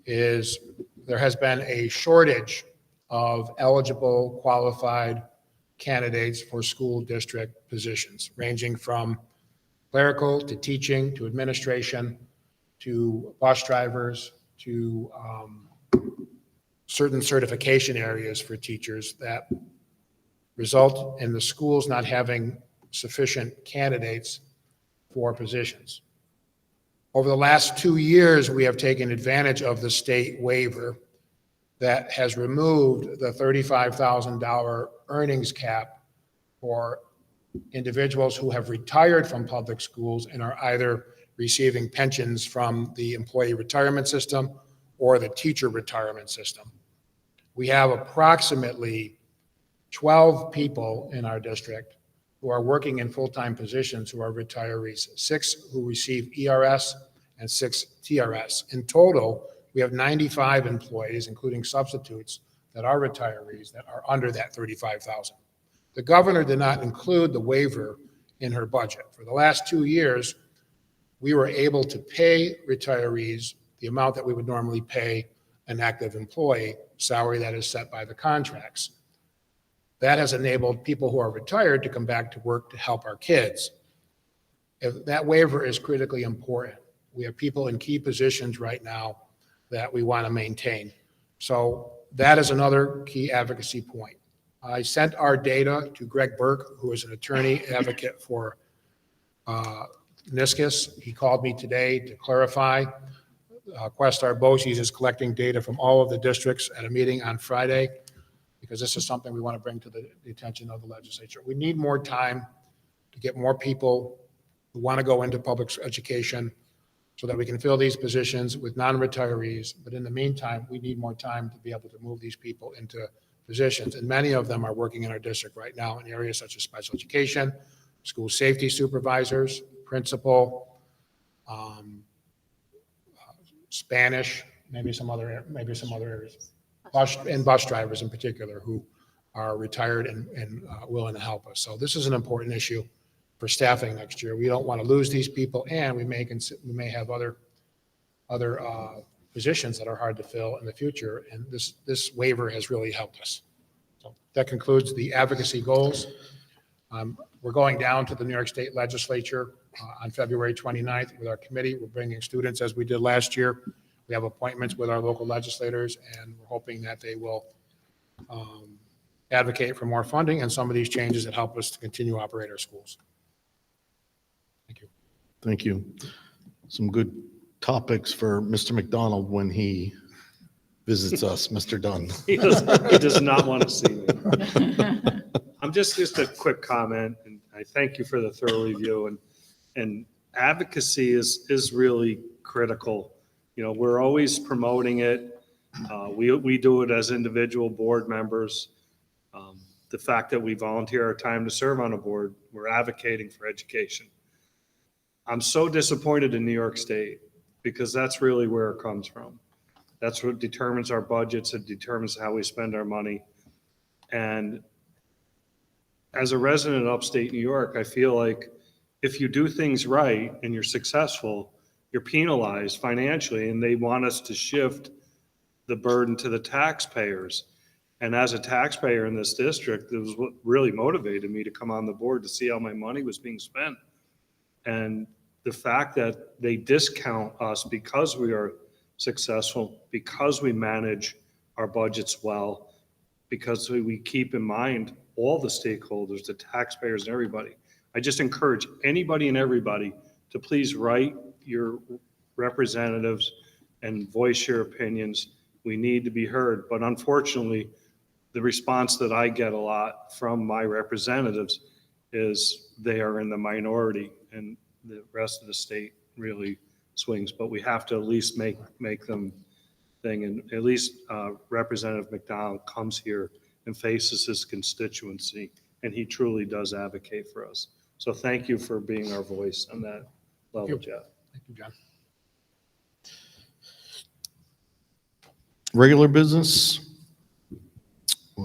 is there has been a shortage of eligible, qualified candidates for school district positions, ranging from clerical to teaching to administration to bus drivers to certain certification areas for teachers that result in the schools not having sufficient candidates for positions. Over the last 2 years, we have taken advantage of the state waiver that has removed the $35,000 earnings cap for individuals who have retired from public schools and are either receiving pensions from the employee retirement system or the teacher retirement system. We have approximately 12 people in our district who are working in full-time positions who are retirees, 6 who receive ERS, and 6 TRS. In total, we have 95 employees, including substitutes, that are retirees that are under that 35,000. The governor did not include the waiver in her budget. For the last 2 years, we were able to pay retirees the amount that we would normally pay an active employee, salary that is set by the contracts. That has enabled people who are retired to come back to work to help our kids. If that waiver is critically important. We have people in key positions right now that we want to maintain. So that is another key advocacy point. I sent our data to Greg Burke, who is an attorney advocate for NISCUS. He called me today to clarify. Questar Boces is collecting data from all of the districts at a meeting on Friday, because this is something we want to bring to the attention of the legislature. We need more time to get more people who want to go into public education so that we can fill these positions with non-retirees. But in the meantime, we need more time to be able to move these people into positions. And many of them are working in our district right now in areas such as special education, school safety supervisors, principal, Spanish, maybe some other areas. Bus drivers in particular who are retired and willing to help us. So this is an important issue for staffing next year. We don't want to lose these people, and we may have other positions that are hard to fill in the future, and this waiver has really helped us. So that concludes the advocacy goals. We're going down to the New York State Legislature on February 29th with our committee. We're bringing students as we did last year. We have appointments with our local legislators, and we're hoping that they will advocate for more funding and some of these changes that help us to continue to operate our schools. Thank you. Thank you. Some good topics for Mr. McDonald when he visits us, Mr. Dunn. He does not want to see me. I'm just a quick comment, and I thank you for the thorough review. And advocacy is really critical. You know, we're always promoting it. We do it as individual board members. The fact that we volunteer our time to serve on a board, we're advocating for education. I'm so disappointed in New York State because that's really where it comes from. That's what determines our budgets. It determines how we spend our money. And as a resident of upstate New York, I feel like if you do things right and you're successful, you're penalized financially, and they want us to shift the burden to the taxpayers. And as a taxpayer in this district, it was what really motivated me to come on the board, to see how my money was being spent. And the fact that they discount us because we are successful, because we manage our budgets well, because we keep in mind all the stakeholders, the taxpayers and everybody. I just encourage anybody and everybody to please write your representatives and voice your opinions. We need to be heard. But unfortunately, the response that I get a lot from my representatives is they are in the minority, and the rest of the state really swings. But we have to at least make them thing. And at least Representative McDonald comes here and faces his constituency, and he truly does advocate for us. So thank you for being our voice on that level, Jeff. Thank you, John. Regular business.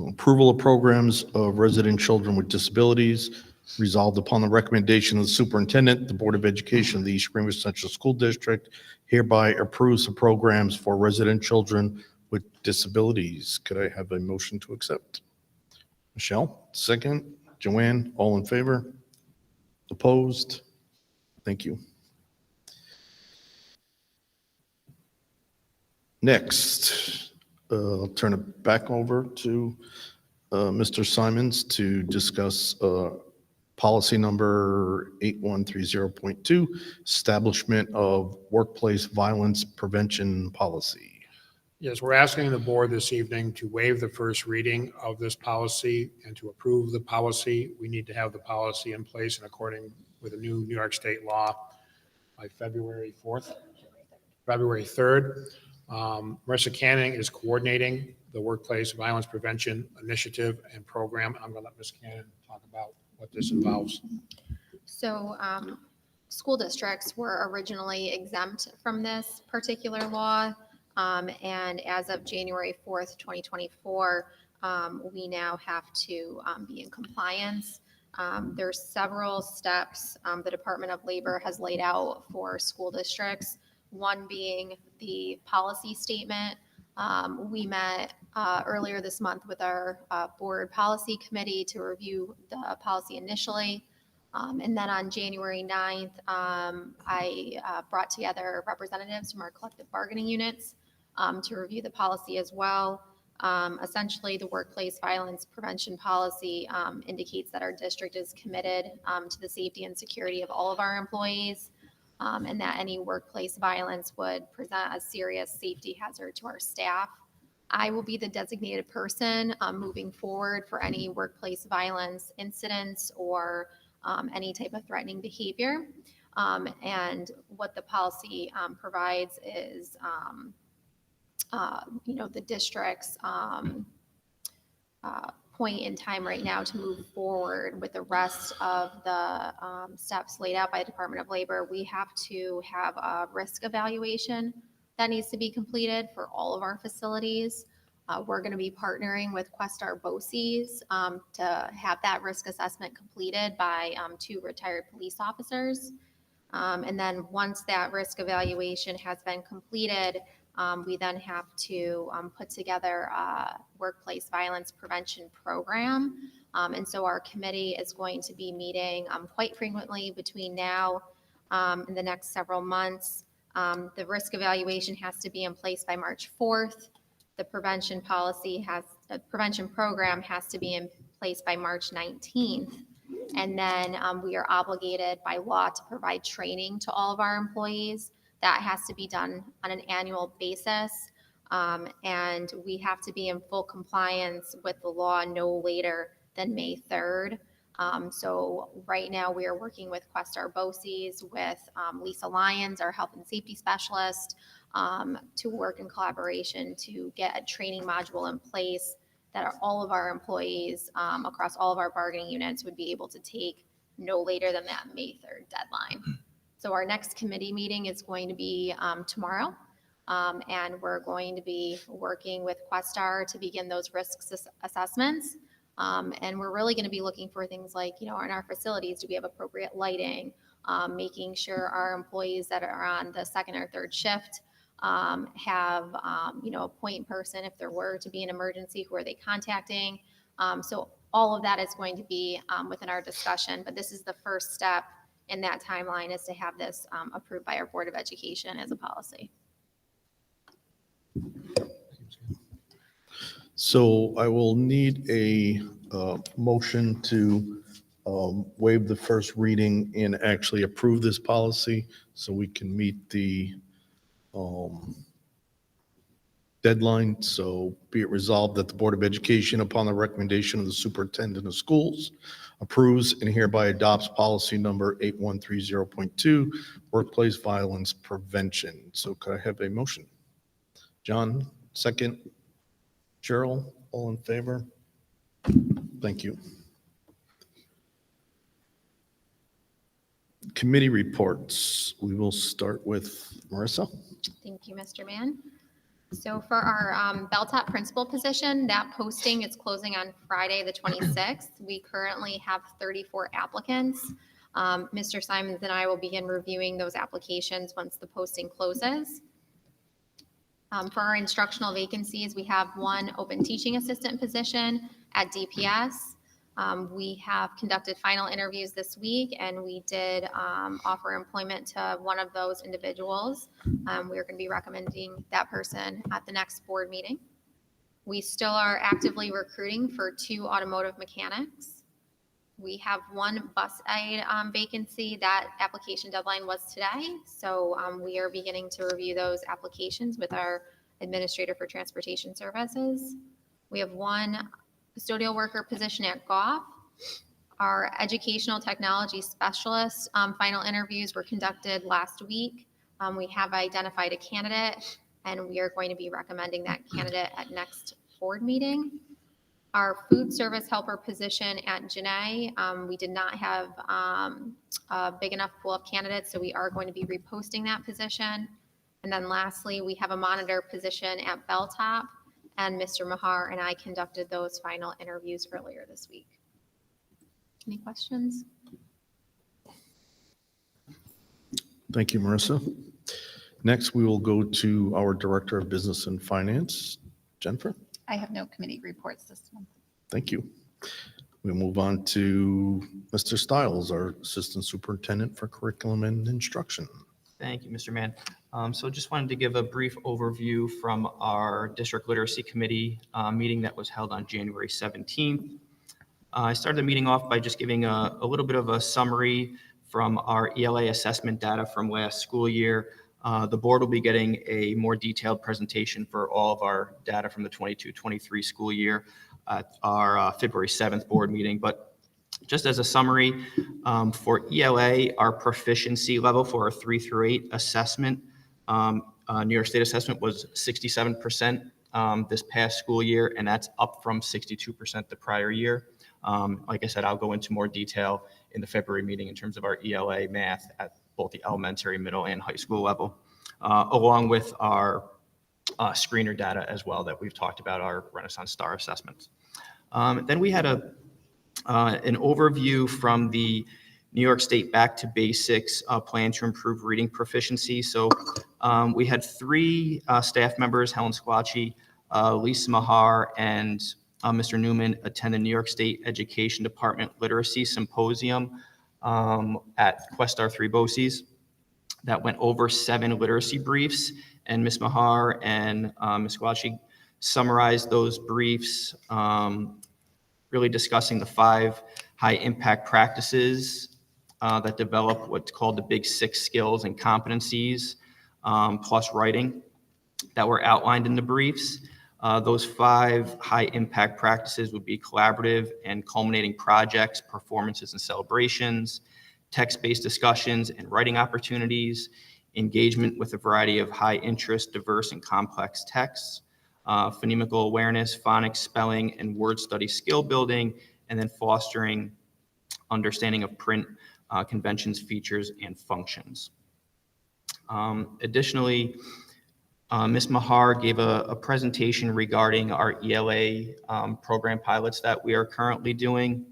Approval of programs of resident children with disabilities. Resolved upon the recommendation of the superintendent, the Board of Education of the East Greenbush Central School District hereby approves the programs for resident children with disabilities. Could I have a motion to accept? Michelle, second. Joanne, all in favor? Opposed? Thank you. Next, I'll turn it back over to Mr. Simons to discuss policy number 8130.2, establishment of workplace violence prevention policy. Yes, we're asking the board this evening to waive the first reading of this policy and to approve the policy. We need to have the policy in place and according with a new New York State law by February 3rd. Marissa Canning is coordinating the workplace violence prevention initiative and program. I'm going to let Ms. Cannon talk about what this involves. So, school districts were originally exempt from this particular law. And as of January 4th, 2024, we now have to be in compliance. There's several steps the Department of Labor has laid out for school districts, one being the policy statement. We met earlier this month with our board policy committee to review the policy initially. And then on January 9th, I brought together representatives from our collective bargaining units to review the policy as well. Essentially, the workplace violence prevention policy indicates that our district is committed to the safety and security of all of our employees, and that any workplace violence would present a serious safety hazard to our staff. I will be the designated person moving forward for any workplace violence incidents or any type of threatening behavior. And what the policy provides is, the district's point in time right now to move forward with the rest of the steps laid out by the Department of Labor. We have to have a risk evaluation that needs to be completed for all of our facilities. We're going to be partnering with Questar BOCES to have that risk assessment completed by 2 retired police officers. And then once that risk evaluation has been completed, we then have to put together a workplace violence prevention program. And so our committee is going to be meeting quite frequently between now and the next several months. The risk evaluation has to be in place by March 4th. The prevention program has to be in place by March 19th. And then we are obligated by law to provide training to all of our employees. That has to be done on an annual basis. And we have to be in full compliance with the law no later than May 3rd. So right now we are working with Questar BOCES, with Lisa Lyons, our health and safety specialist, to work in collaboration to get a training module in place that all of our employees across all of our bargaining units would be able to take no later than that May 3rd deadline. So our next committee meeting is going to be tomorrow, and we're going to be working with Questar to begin those risk assessments. And we're really going to be looking for things like, in our facilities, do we have appropriate lighting, making sure our employees that are on the second or third shift have, a point person if there were to be an emergency, who are they contacting? So all of that is going to be within our discussion, but this is the first step in that timeline, is to have this approved by our Board of Education as a policy. So I will need a motion to waive the first reading and actually approve this policy so we can meet the deadline. So be it resolved that the Board of Education, upon the recommendation of the Superintendent of Schools, approves and hereby adopts policy number 8130.2, workplace violence prevention. So could I have a motion? John, second. Cheryl, all in favor? Thank you. Committee reports. We will start with Marissa. Thank you, Mr. Mann. So for our Belltop principal position, that posting is closing on Friday, the 26th. We currently have 34 applicants. Mr. Simons and I will begin reviewing those applications once the posting closes. For our instructional vacancies, we have one open teaching assistant position at DPS. We have conducted final interviews this week, and we did offer employment to one of those individuals. We're going to be recommending that person at the next board meeting. We still are actively recruiting for 2 automotive mechanics. We have one bus aide vacancy. That application deadline was today, so we are beginning to review those applications with our administrator for transportation services. We have one custodial worker position at Goff. Our educational technology specialist final interviews were conducted last week. We have identified a candidate, and we are going to be recommending that candidate at next board meeting. Our food service helper position at Janae, we did not have a big enough pool of candidates, so we are going to be reposting that position. And then lastly, we have a monitor position at Belltop, and Mr. Mahar and I conducted those final interviews earlier this week. Any questions? Thank you, Marissa. Next, we will go to our Director of Business and Finance, Jennifer. I have no committee reports this month. Thank you. We'll move on to Mr. Stiles, our Assistant Superintendent for Curriculum and Instruction. Thank you, Mr. Mann. So just wanted to give a brief overview from our District Literacy Committee meeting that was held on January 17th. I started the meeting off by just giving a little bit of a summary from our ELA assessment data from last school year. The board will be getting a more detailed presentation for all of our data from the 22-23 school year at our February 7th board meeting. But just as a summary, for ELA, our proficiency level for our 3 through 8 assessment, New York State assessment was 67% this past school year, and that's up from 62% the prior year. Like I said, I'll go into more detail in the February meeting in terms of our ELA math at both the elementary, middle, and high school level, along with our screener data as well that we've talked about, our Renaissance Star assessments. Then we had an overview from the New York State Back to Basics plan to improve reading proficiency. So we had 3 staff members, Helen Squatchy, Lisa Mahar, and Mr. Newman, attend the New York State Education Department Literacy Symposium at Questar 3 BOCES that went over 7 literacy briefs, and Ms. Mahar and Ms. Squatchy summarized those briefs, really discussing the 5 high impact practices that develop what's called the Big 6 skills and competencies, plus writing, that were outlined in the briefs. Those 5 high impact practices would be collaborative and culminating projects, performances and celebrations, text-based discussions and writing opportunities, engagement with a variety of high interest, diverse and complex texts, phonemical awareness, phonics, spelling and word study skill building, and then fostering understanding of print conventions, features, and functions. Additionally, Ms. Mahar gave a presentation regarding our ELA program pilots that we are currently doing.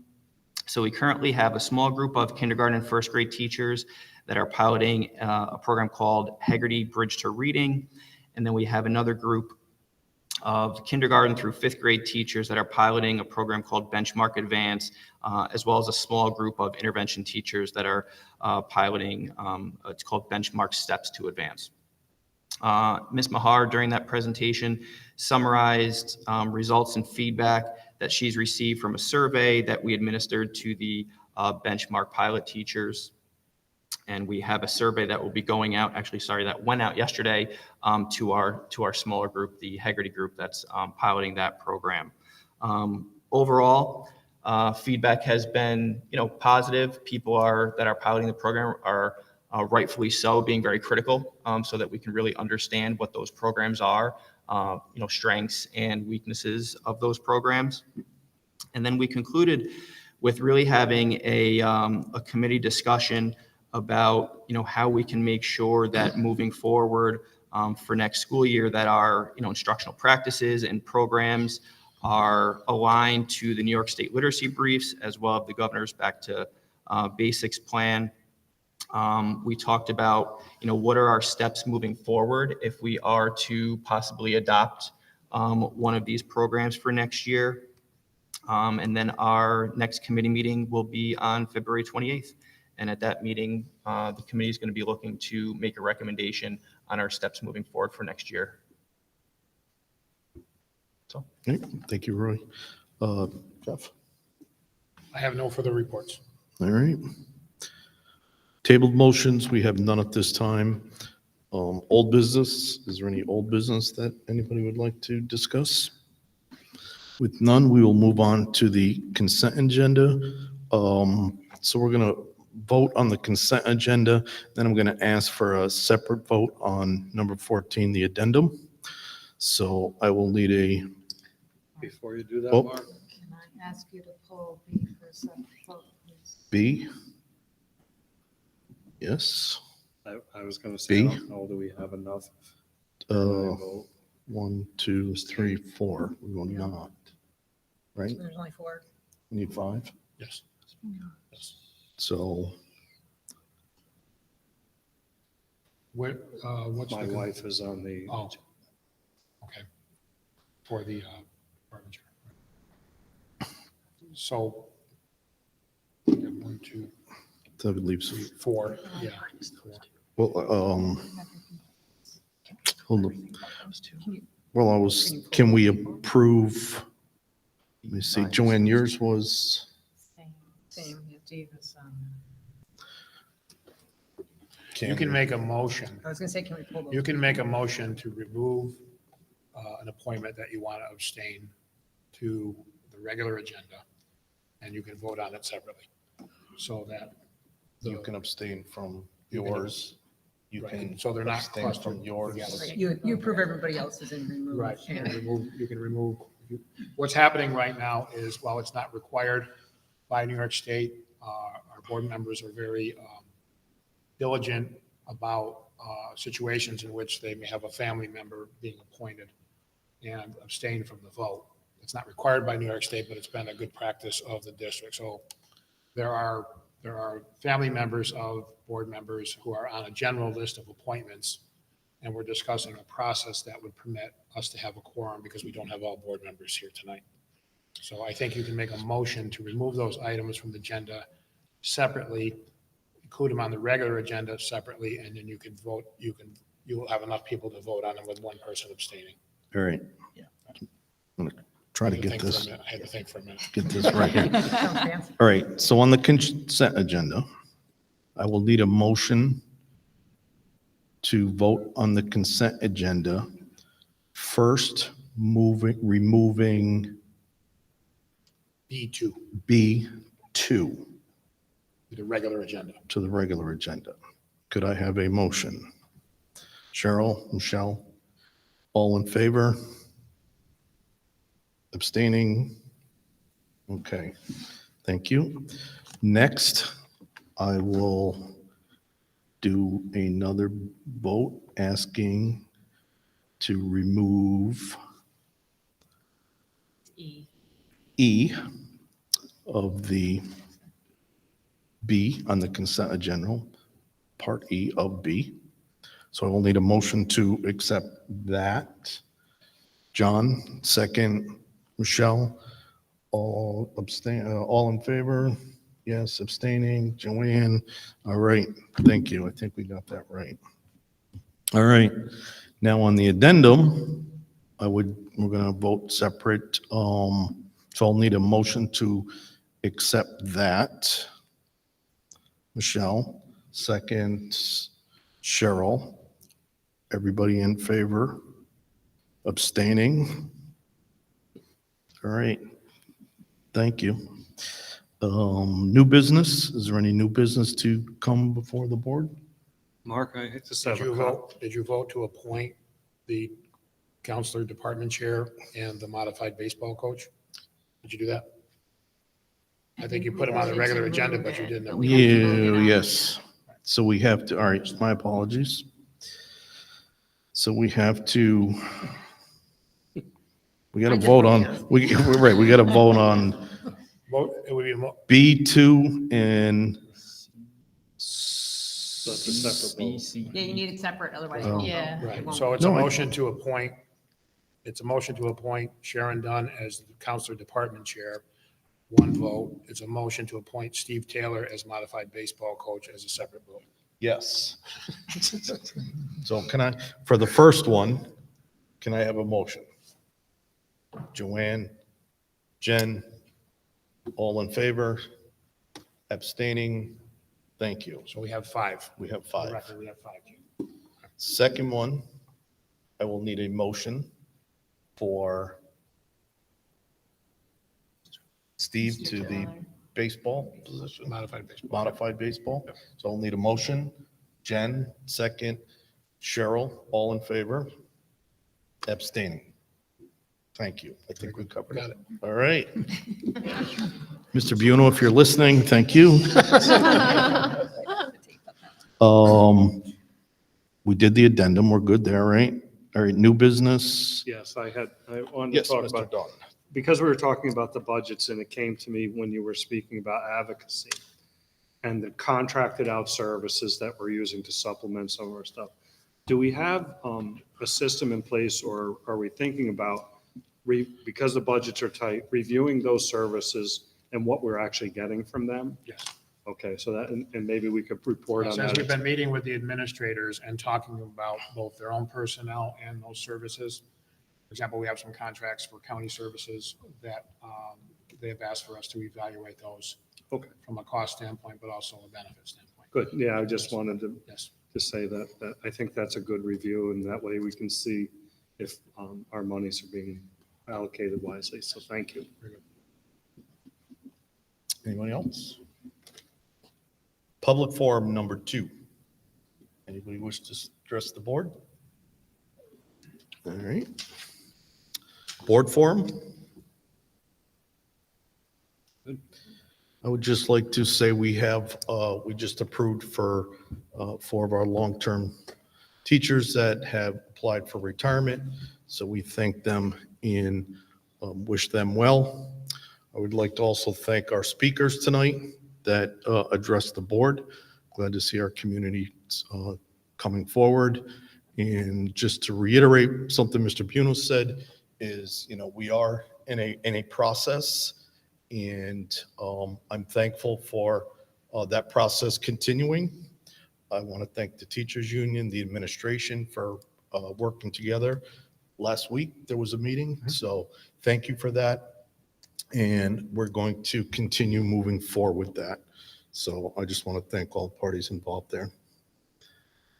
So we currently have a small group of kindergarten and first grade teachers that are piloting a program called Heggerty Bridge to Reading. And then we have another group of kindergarten through 5th grade teachers that are piloting a program called Benchmark Advance, as well as a small group of intervention teachers that are piloting, it's called Benchmark Steps to Advance. Ms. Mahar, during that presentation, summarized results and feedback that she's received from a survey that we administered to the benchmark pilot teachers. And we have a survey that will be going out, that went out yesterday to our smaller group, the Heggerty group that's piloting that program. Overall, feedback has been, positive. People that are piloting the program are rightfully so being very critical, so that we can really understand what those programs are, strengths and weaknesses of those programs. And then we concluded with really having a committee discussion about, how we can make sure that moving forward for next school year that our, instructional practices and programs are aligned to the New York State literacy briefs, as well as the governor's Back to Basics plan. We talked about, what are our steps moving forward if we are to possibly adopt one of these programs for next year. And then our next committee meeting will be on February 28th. And at that meeting, the committee is going to be looking to make a recommendation on our steps moving forward for next year. So, Okay, thank you, Roy. Jeff? I have no further reports. All right. Tabled motions, we have none at this time. Old business, is there any old business that anybody would like to discuss? With none, we will move on to the consent agenda. So we're going to vote on the consent agenda, then I'm going to ask for a separate vote on number 14, the addendum. So I will need a Before you do that, Oh. Mark, Can I ask you to pull B for a separate vote, please? B? Yes. I was going to say, I B? don't know, do we have enough? Uh, Vote? 1, 2, 3, 4. We will not. Right? There's only 4. We need 5. Yes. Yes. So Where, what's My the? wife is on the, Oh, okay. For the department chair. So, we have 1, 2, that leaves, 3, 4, yeah. 4. well, hold on. Well, can we approve? Let me see, Joanne, yours was, Same, Davis. You can make a motion. I was gonna say, can we pull those? You can make a motion to remove an appointment that you want to abstain to the regular agenda, and you can vote on it separately. So that. you can abstain from yours. You Right, can so they're not abstain clustered from yours. together. You approve everybody else's and remove. Right, you Yeah. can remove, what's happening right now is, while it's not required by New York State, our board members are very diligent about situations in which they may have a family member being appointed and abstain from the vote. It's not required by New York State, but it's been a good practice of the district. So there are family members of board members who are on a general list of appointments, and we're discussing a process that would permit us to have a quorum because we don't have all board members here tonight. So I think you can make a motion to remove those items from the agenda separately, include them on the regular agenda separately, and then you can vote, you will have enough people to vote on them with one person abstaining. All right. I'm gonna try to I had get think for a this, minute. I had to think for a minute. get this right here. Sounds fancy. All right, so on the consent agenda, I will need a motion to vote on the consent agenda. First, removing B2, B2 the regular agenda. to the regular agenda. Could I have a motion? Cheryl, Michelle, all in favor? Abstaining? Okay, thank you. Next, I will do another vote asking to remove E of the B on the consent agenda, Part E of B. So I will need a motion to accept that. John, second. Michelle, all abstain, all in favor? Yes, abstaining. Joanne, all right, thank you. I think we got that right. All right, now on the addendum, we're gonna vote separate. So I'll need a motion to accept that. Michelle, second. Cheryl, everybody in favor? Abstaining? All right, thank you. New business, is there any new business to come before the board? Mark, I just Did have you a vote, did you vote to appoint the counselor department chair and the modified baseball coach? Did you do that? I think you put them on the regular agenda, but you didn't. Yeah, yes. So we have to, all right, my apologies. So we have to, we got to vote on, we're right, we got to vote on Vote, it would be, B2 and That's a separate vote. Yeah, you need it separate, otherwise. Oh. it won't Yeah. go. It right, won't. so it's a No, I- motion to appoint, Sharon Dunn as the counselor department chair, one vote. It's a motion to appoint Steve Taylor as modified baseball coach as a separate vote. yes. So can I, for the first one, can I have a motion? Joanne, Jen, all in favor? Abstaining? Thank you. So we have 5. We have For the 5. record, we have 5. Second one, I will need a motion for Steve to the baseball position, Modified baseball. modified baseball. So I'll need a motion. Jen, second. Cheryl, all in favor? Abstaining. Thank you. I think we covered Got it. it. All right. Mr. Buono, if you're listening, thank you. We did the addendum. We're good there, right? All right, new business. Yes, I wanted to Yes, talk Mr. about, Dunn. because we were talking about the budgets and it came to me when you were speaking about advocacy and the contracted out services that we're using to supplement some of our stuff. Do we have a system in place, or are we thinking about, because the budgets are tight, reviewing those services and what we're actually getting from them? Yes. Okay, so that, and maybe we could report on Since we've that. been meeting with the administrators and talking about both their own personnel and those services. For example, we have some contracts for county services that they have asked for us to evaluate those. Okay. From a cost standpoint, but also a benefit standpoint. Good, yeah, I just wanted to Yes. say that I think that's a good review, and that way we can see if our monies are being allocated wisely. So thank you. Anyone else? Public forum number 2. Anybody wish to address the board? All right. Board forum? I would just like to say we just approved for 4 of our long-term teachers that have applied for retirement. So we thank them and wish them well. I would like to also thank our speakers tonight that addressed the board. Glad to see our community coming forward. And just to reiterate something Mr. Buno said is, we are in a process, and I'm thankful for that process continuing. I want to thank the teachers union, the administration for working together. Last week, there was a meeting, so thank you for that. And we're going to continue moving forward with that. So I just want to thank all parties involved there.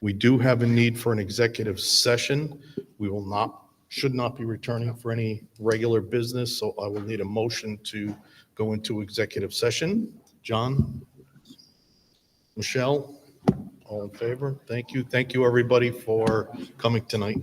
We do have a need for an executive session. We should not be returning for any regular business, so I will need a motion to go into executive session. John? Michelle? All in favor? Thank you. Thank you, everybody, for coming tonight.